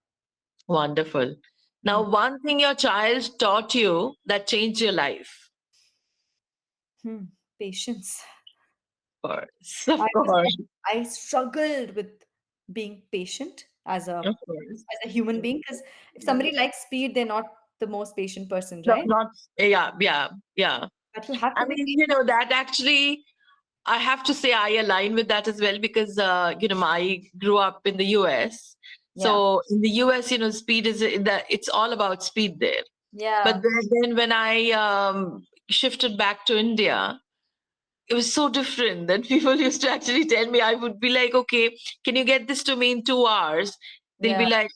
[SPEAKER 1] Wonderful.
[SPEAKER 2] Mm.
[SPEAKER 1] Now, one thing your child taught you that changed your life.
[SPEAKER 2] Hmm. Patience.
[SPEAKER 1] Of course. Of
[SPEAKER 2] I was
[SPEAKER 1] course.
[SPEAKER 2] I struggled with being patient as a
[SPEAKER 1] Of course.
[SPEAKER 2] human being, because if somebody likes speed, they're not the most patient person,
[SPEAKER 1] No,
[SPEAKER 2] right?
[SPEAKER 1] not, yeah, yeah, yeah.
[SPEAKER 2] But you have
[SPEAKER 1] I
[SPEAKER 2] to be
[SPEAKER 1] mean,
[SPEAKER 2] patient.
[SPEAKER 1] that actually, I have to say I align with that as well because, I grew up in the US.
[SPEAKER 2] Yeah.
[SPEAKER 1] So in the US, speed it's all about speed there. But
[SPEAKER 2] Yeah.
[SPEAKER 1] then when I shifted back to India, it was so different that people used to actually tell me, I would be like, okay, can you get this to me in 2 hours? They'll
[SPEAKER 2] Yeah.
[SPEAKER 1] be like,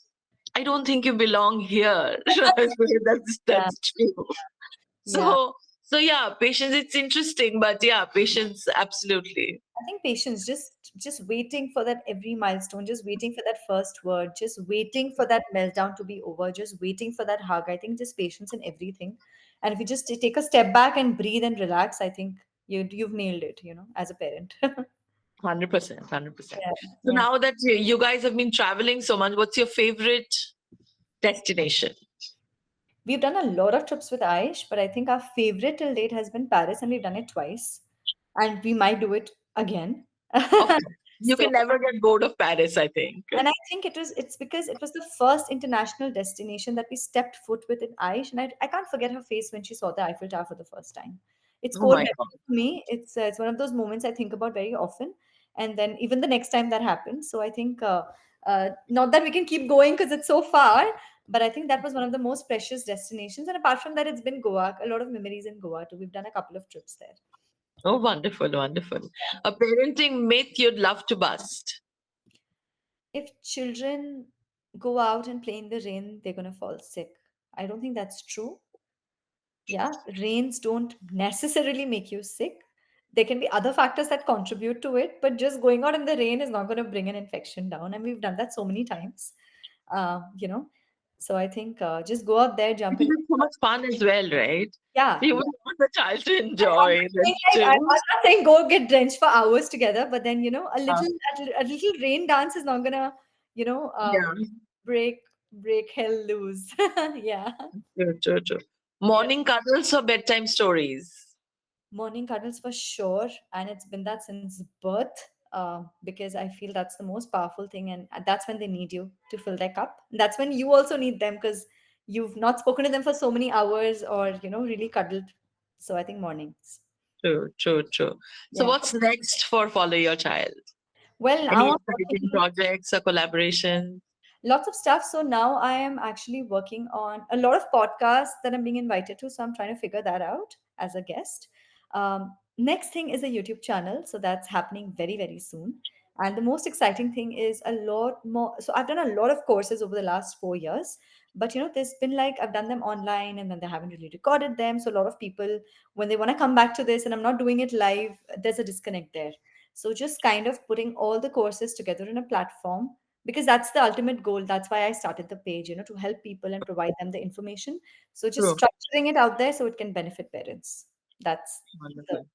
[SPEAKER 1] I don't think you belong here. I say,
[SPEAKER 2] Yeah.
[SPEAKER 1] that's true.
[SPEAKER 2] Yeah.
[SPEAKER 1] So yeah, patience, it's interesting, but yeah, patience, absolutely.
[SPEAKER 2] I think patience, just waiting for that every milestone, just waiting for that first word, just waiting for that meltdown to be over, just waiting for that hug. I think just patience in everything. And if you just take a step back and breathe and relax, I think you've nailed it, as a parent.
[SPEAKER 1] 100%, 100%.
[SPEAKER 2] Yeah,
[SPEAKER 1] So
[SPEAKER 2] yeah.
[SPEAKER 1] now that you guys have been traveling so much, what's your favorite destination?
[SPEAKER 2] We've done a lot of trips with Aish, but I think our favorite till date has been Paris, and we've done it twice, and we might do it again.
[SPEAKER 1] Of course. You
[SPEAKER 2] So,
[SPEAKER 1] can never get bored of Paris, I think.
[SPEAKER 2] and I think it's because it was the first international destination that we stepped foot with in Aish, and I can't forget her face when she saw the Eiffel Tower for the first time. It's
[SPEAKER 1] Oh
[SPEAKER 2] core
[SPEAKER 1] my
[SPEAKER 2] memory
[SPEAKER 1] God.
[SPEAKER 2] for me. It's one of those moments I think about very often, and then even the next time that happens. So I think not that we can keep going because it's so far, but I think that was one of the most precious destinations. And apart from that, it's been Goa. A lot of memories in Goa too. We've done a couple of trips there.
[SPEAKER 1] Oh, wonderful, wonderful. A parenting myth you'd love to bust.
[SPEAKER 2] If children go out and play in the rain, they're gonna fall sick. I don't think that's true. Yeah, rains don't necessarily make you sick. There can be other factors that contribute to it, but just going out in the rain is not going to bring an infection down. And we've done that so many times, you know. So I think just go out there, jump
[SPEAKER 1] Because
[SPEAKER 2] in.
[SPEAKER 1] it's so much fun as well, right?
[SPEAKER 2] Yeah.
[SPEAKER 1] You would want the child to
[SPEAKER 2] I'm
[SPEAKER 1] enjoy
[SPEAKER 2] not
[SPEAKER 1] this
[SPEAKER 2] saying I'm
[SPEAKER 1] too.
[SPEAKER 2] not saying go get drenched for hours together, but then
[SPEAKER 1] Uh,
[SPEAKER 2] a little rain dance is not gonna you know uh,
[SPEAKER 1] yeah,
[SPEAKER 2] break break hell loose. Yeah.
[SPEAKER 1] true, true, true.
[SPEAKER 2] Yeah.
[SPEAKER 1] Morning cuddles or bedtime stories?
[SPEAKER 2] Morning cuddles for sure, and it's been that since birth. Because I feel that's the most powerful thing, and that's when they need you to fill their cup. That's when you also need them because you've not spoken to them for so many hours, or really cuddled. So I think mornings.
[SPEAKER 1] True, true, true. So
[SPEAKER 2] Yeah.
[SPEAKER 1] what's next for Follow Your Child?
[SPEAKER 2] Well, now
[SPEAKER 1] Any
[SPEAKER 2] I'm
[SPEAKER 1] exciting
[SPEAKER 2] working.
[SPEAKER 1] projects or collaborations?
[SPEAKER 2] Lots of stuff. So now I am actually working on a lot of podcasts that I'm being invited to. So I'm trying to figure that out as a guest. Next thing is a YouTube channel. So that's happening very, very soon. And the most exciting thing is a lot more. So I've done a lot of courses over the last 4 years, but there's been like I've done them online and then they haven't really recorded them. So a lot of people, when they want to come back to this and I'm not doing it live, there's a disconnect there. So just kind of putting all the courses together in a platform, because that's the ultimate goal. That's why I started the page, to help people and provide them the information. So just
[SPEAKER 1] True.
[SPEAKER 2] structuring it out there so it can benefit parents. That's the,
[SPEAKER 1] Wonderful.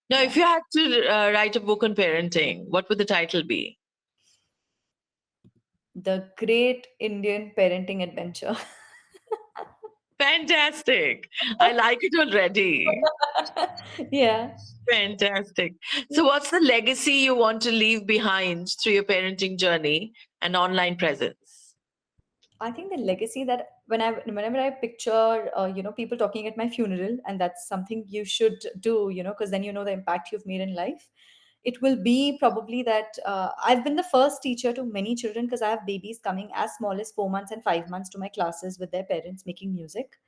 [SPEAKER 1] Now,
[SPEAKER 2] yeah,
[SPEAKER 1] if you had to write a book on parenting, what would the title be?
[SPEAKER 2] the great Indian parenting adventure.
[SPEAKER 1] Fantastic. I like it already.
[SPEAKER 2] Yeah.
[SPEAKER 1] Fantastic. So, what's the legacy you want to leave behind through your parenting journey and online presence?
[SPEAKER 2] I think the legacy that whenever I picture people talking at my funeral, and that's something you should do, because then the impact you've made in life. It will be probably that I've been the first teacher to many children because I have babies coming as small as 4 months and 5 months to my classes with their parents making music.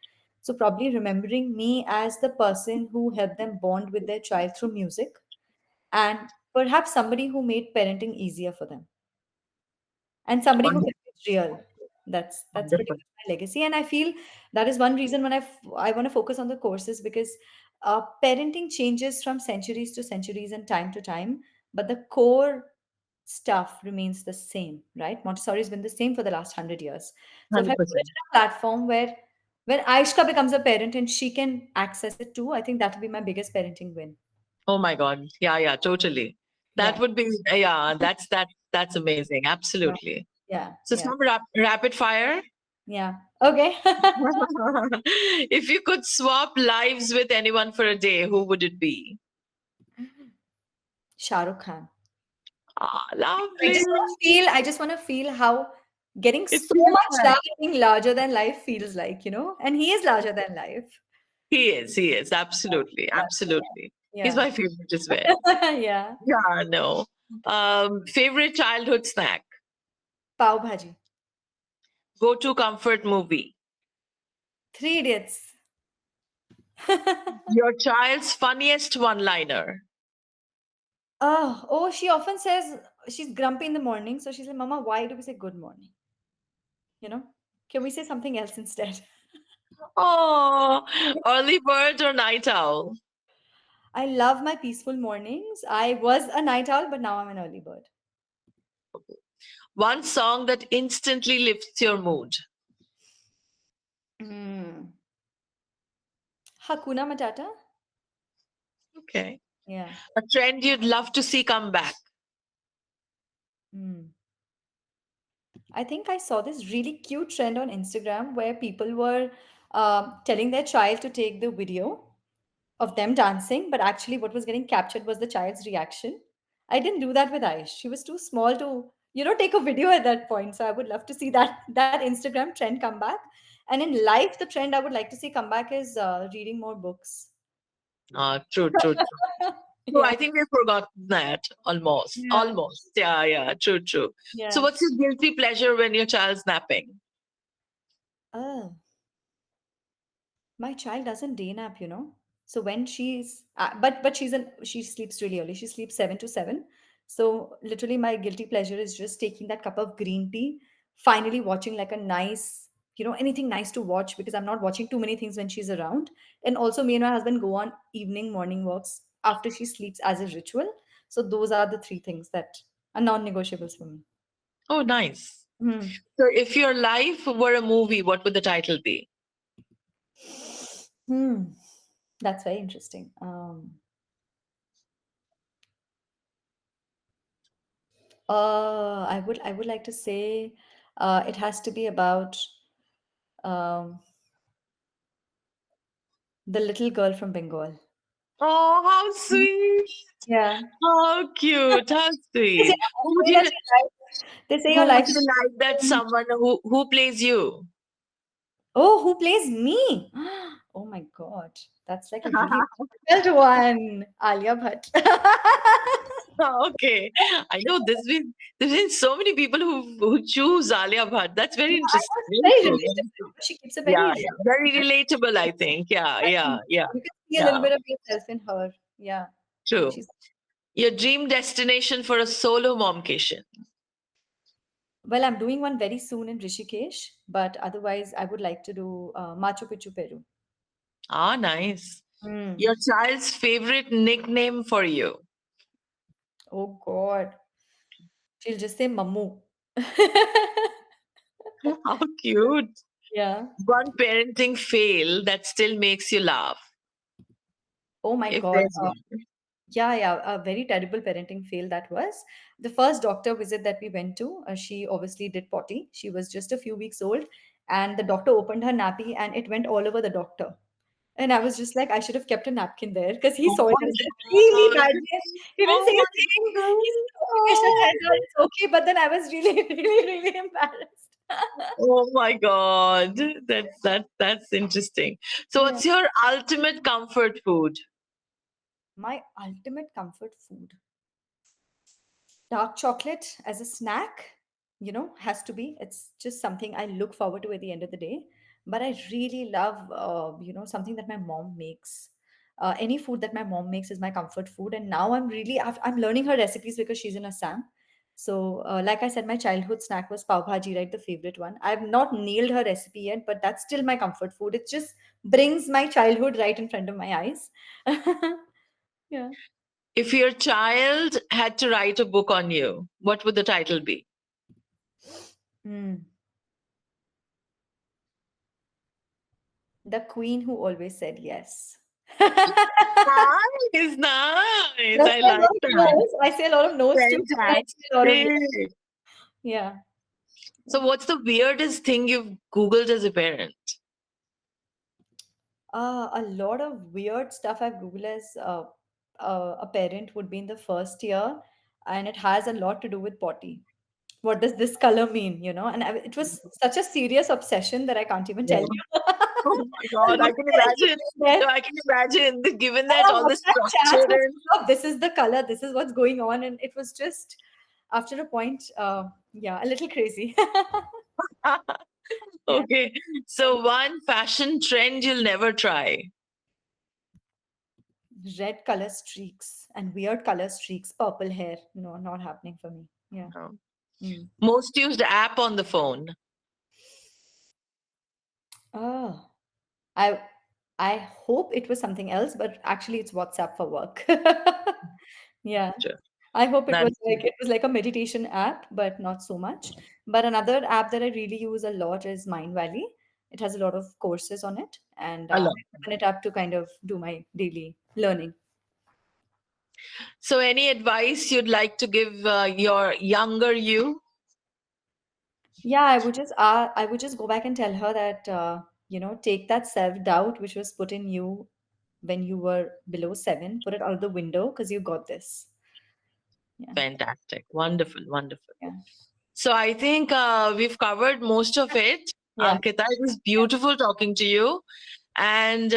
[SPEAKER 2] So probably remembering me as the person who helped them bond with their child through music, and perhaps somebody who made parenting easier for them, and somebody who kept
[SPEAKER 1] Wonderful.
[SPEAKER 2] it real. That's pretty
[SPEAKER 1] Wonderful.
[SPEAKER 2] much my legacy, and I feel that is one reason when I want to focus on the courses, because parenting changes from centuries to centuries and time to time, but the core stuff remains the same, right? Montessori has been the same for the last 100 years. So if I put it
[SPEAKER 1] 100%.
[SPEAKER 2] in a platform where when Aishka becomes a parent and she can access it too, I think that will be my biggest parenting win.
[SPEAKER 1] Oh my God. Yeah, yeah, totally. That
[SPEAKER 2] Yeah,
[SPEAKER 1] would be, yeah, that's amazing.
[SPEAKER 2] yeah,
[SPEAKER 1] Absolutely.
[SPEAKER 2] yeah,
[SPEAKER 1] So,
[SPEAKER 2] yeah,
[SPEAKER 1] some rapid fire.
[SPEAKER 2] yeah. Okay.
[SPEAKER 1] If you could swap lives with anyone for a day, who would it be?
[SPEAKER 2] Shah Rukh Khan.
[SPEAKER 1] Ah,
[SPEAKER 2] I
[SPEAKER 1] lovely.
[SPEAKER 2] just want to feel I just want to feel how getting
[SPEAKER 1] It
[SPEAKER 2] so
[SPEAKER 1] feels
[SPEAKER 2] much
[SPEAKER 1] like
[SPEAKER 2] love and being larger than life feels like. And he is larger than life.
[SPEAKER 1] he is, absolutely,
[SPEAKER 2] Yeah.
[SPEAKER 1] absolutely. He's
[SPEAKER 2] Yeah.
[SPEAKER 1] my favorite as well.
[SPEAKER 2] Yeah.
[SPEAKER 1] Yeah, no. Favorite childhood snack?
[SPEAKER 2] Pav bhaji.
[SPEAKER 1] Go to comfort movie?
[SPEAKER 2] Three Idiots.
[SPEAKER 1] Your child's funniest one liner?
[SPEAKER 2] Oh, she often says she's grumpy in the morning. So she's like, Mama, why do we say good morning? You know? Can we say something else instead?
[SPEAKER 1] Oh, early bird or night owl?
[SPEAKER 2] I love my peaceful mornings. I was a night owl, but now I'm an early bird.
[SPEAKER 1] One song that instantly lifts your mood?
[SPEAKER 2] Mm. Hakuna Matata?
[SPEAKER 1] Okay.
[SPEAKER 2] Yeah.
[SPEAKER 1] A trend you'd love to see come back?
[SPEAKER 2] Mm. I think I saw this really cute trend on Instagram where people were telling their child to take the video of them dancing, but actually what was getting captured was the child's reaction. I didn't do that with Aish. She was too small to, take a video at that point. So I would love to see that Instagram trend come back. And in life, the trend I would like to see come back is reading more books.
[SPEAKER 1] True, true, true. So
[SPEAKER 2] Yeah,
[SPEAKER 1] I think we've forgotten that almost.
[SPEAKER 2] yeah,
[SPEAKER 1] Almost. Yeah, yeah, true, true. So
[SPEAKER 2] yeah.
[SPEAKER 1] what's your guilty pleasure when your child's napping?
[SPEAKER 2] Oh, my child doesn't day nap. So when she's but she sleeps really early. She sleeps 7 to 7. So literally my guilty pleasure is just taking that cup of green tea, finally watching like a nice, anything nice to watch, because I'm not watching too many things when she's around. And also me and my husband go on evening morning walks after she sleeps as a ritual. So those are the three things that are non-negotiables for me.
[SPEAKER 1] Oh, nice.
[SPEAKER 2] Hmm.
[SPEAKER 1] So if your life were a movie, what would the title be?
[SPEAKER 2] Hmm. That's very interesting. I would like to say it has to be about um, the little girl from Bengal.
[SPEAKER 1] Oh, how sweet.
[SPEAKER 2] Yeah.
[SPEAKER 1] How cute. How
[SPEAKER 2] They say
[SPEAKER 1] sweet. Who would
[SPEAKER 2] that
[SPEAKER 1] you
[SPEAKER 2] your
[SPEAKER 1] who would
[SPEAKER 2] life
[SPEAKER 1] you
[SPEAKER 2] is.
[SPEAKER 1] like that someone who plays you?
[SPEAKER 2] Oh, who plays me? Oh my God. That's like a really difficult one. Alia Bhatt.
[SPEAKER 1] Okay. I know there's been so many people who choose Alia Bhatt. That's very
[SPEAKER 2] Yeah, I
[SPEAKER 1] interesting.
[SPEAKER 2] was
[SPEAKER 1] Very
[SPEAKER 2] very
[SPEAKER 1] true.
[SPEAKER 2] relatable.
[SPEAKER 1] Very true.
[SPEAKER 2] She keeps it
[SPEAKER 1] Yeah,
[SPEAKER 2] very
[SPEAKER 1] yeah. Very relatable, I think. Yeah, yeah, yeah.
[SPEAKER 2] you can see a little
[SPEAKER 1] Yeah.
[SPEAKER 2] bit of yourself in her. Yeah.
[SPEAKER 1] True.
[SPEAKER 2] She's
[SPEAKER 1] Your dream destination for a solo momcation.
[SPEAKER 2] Well, I'm doing one very soon in Rishikesh, but otherwise, I would like to do Machu Picchu, Peru.
[SPEAKER 1] Ah, nice.
[SPEAKER 2] Hmm.
[SPEAKER 1] Your child's favorite nickname for you.
[SPEAKER 2] Oh God, she'll just say Mamu.
[SPEAKER 1] How cute.
[SPEAKER 2] Yeah.
[SPEAKER 1] One parenting fail that still makes you laugh.
[SPEAKER 2] Oh my
[SPEAKER 1] If
[SPEAKER 2] God.
[SPEAKER 1] there's one.
[SPEAKER 2] Yeah, yeah, a very terrible parenting fail that was. The first doctor visit that we went to, she obviously did potty. She was just a few weeks old, and the doctor opened her nappy and it went all over the doctor. And I was just like, I should have kept a napkin there because he
[SPEAKER 1] Oh
[SPEAKER 2] saw it
[SPEAKER 1] my
[SPEAKER 2] and said, really
[SPEAKER 1] god.
[SPEAKER 2] bad. He didn't
[SPEAKER 1] Oh
[SPEAKER 2] say a
[SPEAKER 1] my
[SPEAKER 2] thing. He said, okay,
[SPEAKER 1] god.
[SPEAKER 2] Shahzad, it's okay. But then I was really, really, really embarrassed.
[SPEAKER 1] Oh my god. That's interesting. So
[SPEAKER 2] Yeah.
[SPEAKER 1] what's your ultimate comfort food?
[SPEAKER 2] My ultimate comfort food. Dark chocolate as a snack, has to be. It's just something I look forward to at the end of the day. But I really love, something that my mom makes. Any food that my mom makes is my comfort food. And now I'm learning her recipes because she's in Assam. So, like I said, my childhood snack was pav bhaji, right? The favorite one. I've not nailed her recipe yet, but that's still my comfort food. It just brings my childhood right in front of my eyes. Yeah.
[SPEAKER 1] If your child had to write a book on you, what would the title be?
[SPEAKER 2] Mm. The queen who always said yes.
[SPEAKER 1] Nice, nice.
[SPEAKER 2] But I
[SPEAKER 1] I
[SPEAKER 2] say a
[SPEAKER 1] like
[SPEAKER 2] lot of
[SPEAKER 1] that.
[SPEAKER 2] no's. I say a lot of no's too, but I say a lot of yes.
[SPEAKER 1] Fantastic.
[SPEAKER 2] Yeah.
[SPEAKER 1] So what's the weirdest thing you've Googled as a parent?
[SPEAKER 2] A lot of weird stuff I've Googled as a parent would be in the first year, and it has a lot to do with potty. What does this color mean? And it was such a serious obsession that I can't even tell
[SPEAKER 1] Yeah.
[SPEAKER 2] you.
[SPEAKER 1] Oh my
[SPEAKER 2] A
[SPEAKER 1] God,
[SPEAKER 2] lot
[SPEAKER 1] I
[SPEAKER 2] of
[SPEAKER 1] can
[SPEAKER 2] parents
[SPEAKER 1] imagine.
[SPEAKER 2] are there.
[SPEAKER 1] No, I can imagine, given that all the
[SPEAKER 2] WhatsApp chats
[SPEAKER 1] structure
[SPEAKER 2] were
[SPEAKER 1] and
[SPEAKER 2] full of this is the color, this is what's going on, and it was just after a point, yeah, a little crazy. Yeah.
[SPEAKER 1] okay. So one fashion trend you'll never try.
[SPEAKER 2] Red color streaks and weird color streaks, purple hair. No, not happening for me. Yeah.
[SPEAKER 1] No.
[SPEAKER 2] Mm.
[SPEAKER 1] Most used app on the phone.
[SPEAKER 2] Oh, I I hope it was something else, but actually it's WhatsApp for work. Yeah.
[SPEAKER 1] Sure.
[SPEAKER 2] I hope it was
[SPEAKER 1] That's
[SPEAKER 2] like a meditation app, but not so much. But another app that I really use a lot is Mind Valley. It has a lot of courses on it, and
[SPEAKER 1] a
[SPEAKER 2] I
[SPEAKER 1] lot.
[SPEAKER 2] open it up to kind of do my daily learning.
[SPEAKER 1] So any advice you'd like to give your younger you?
[SPEAKER 2] Yeah, I would just go back and tell her that. take that self-doubt which was put in you when you were below 7, put it out of the window because you got this. Yeah.
[SPEAKER 1] Fantastic. Wonderful. Wonderful.
[SPEAKER 2] Yeah.
[SPEAKER 1] So I think we've covered most of it.
[SPEAKER 2] Yeah.
[SPEAKER 1] Ankita, it was beautiful talking to you. And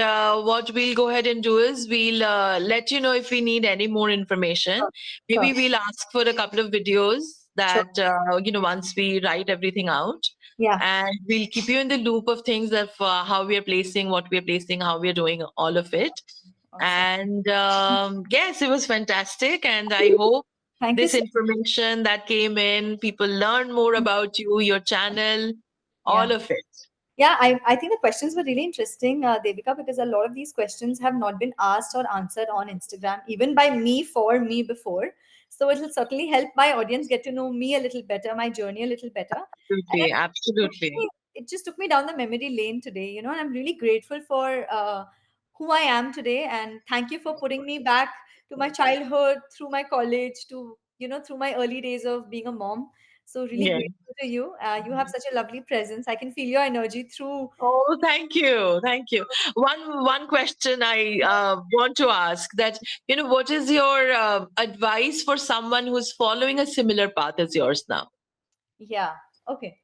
[SPEAKER 1] what we'll go ahead and do is we'll let you know if we need any more information.
[SPEAKER 2] Sure. Sure.
[SPEAKER 1] Maybe we'll ask for a couple of videos
[SPEAKER 2] Sure.
[SPEAKER 1] that, once we write everything out.
[SPEAKER 2] Yeah.
[SPEAKER 1] And we'll keep you in the loop of things of how we are placing, what we are placing, how we are doing all of it.
[SPEAKER 2] Awesome.
[SPEAKER 1] And yes, it was fantastic. And I hope
[SPEAKER 2] Thank you
[SPEAKER 1] this
[SPEAKER 2] so
[SPEAKER 1] information that came in, people learn more
[SPEAKER 2] much.
[SPEAKER 1] about you, your channel,
[SPEAKER 2] Yeah.
[SPEAKER 1] all of it.
[SPEAKER 2] Yeah, I think the questions were really interesting, Devika, because a lot of these questions have not been asked or answered on Instagram, even by me for me before. So it will certainly help my audience get to know me a little better, my journey a little better. And
[SPEAKER 1] Absolutely, absolutely.
[SPEAKER 2] it just took me down the memory lane today, and I'm really grateful for who I am today. And thank you for putting me back to my childhood, through my college, to, through my early days of being a mom. So really
[SPEAKER 1] Yeah.
[SPEAKER 2] grateful to you. You have such a lovely presence. I can feel your energy through.
[SPEAKER 1] Oh, thank you, thank you. One question I want to ask that what is your advice for someone who's following a similar path as yours now?
[SPEAKER 2] Yeah. Okay.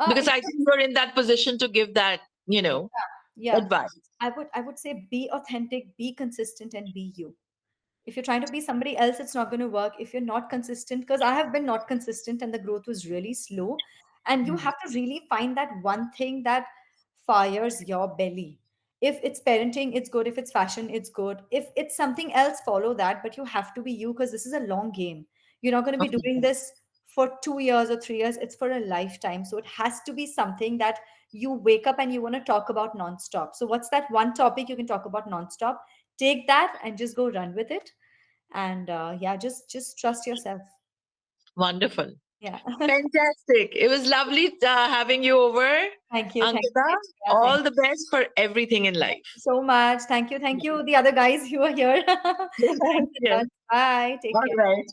[SPEAKER 1] Because
[SPEAKER 2] Yeah,
[SPEAKER 1] I think you're in that position to give that
[SPEAKER 2] yeah.
[SPEAKER 1] advice.
[SPEAKER 2] I would say be authentic, be consistent, and be you. If you're trying to be somebody else, it's not going to work. If you're not consistent, because I have been not consistent and the growth was really slow, and you
[SPEAKER 1] Mm.
[SPEAKER 2] have to really find that one thing that fires your belly. If it's parenting, it's good. If it's fashion, it's good. If it's something else, follow that, but you have to be you, because this is a long game. You're not going to be
[SPEAKER 1] Okay.
[SPEAKER 2] doing this for 2 years or 3 years. It's for a lifetime. So it has to be something that you wake up and you want to talk about nonstop. So what's that one topic you can talk about nonstop? Take that and just go run with it. And yeah, just trust yourself.
[SPEAKER 1] Wonderful.
[SPEAKER 2] Yeah.
[SPEAKER 1] Fantastic. It was lovely having you over,
[SPEAKER 2] Thank you. Thank
[SPEAKER 1] Ankita.
[SPEAKER 2] you. Yeah, thank
[SPEAKER 1] All the best for everything in
[SPEAKER 2] you
[SPEAKER 1] life.
[SPEAKER 2] so much. Thank you. Thank you, the other guys who are here. Thank you,
[SPEAKER 1] Yes.
[SPEAKER 2] Dad. Bye. Take
[SPEAKER 1] All
[SPEAKER 2] care.
[SPEAKER 1] right.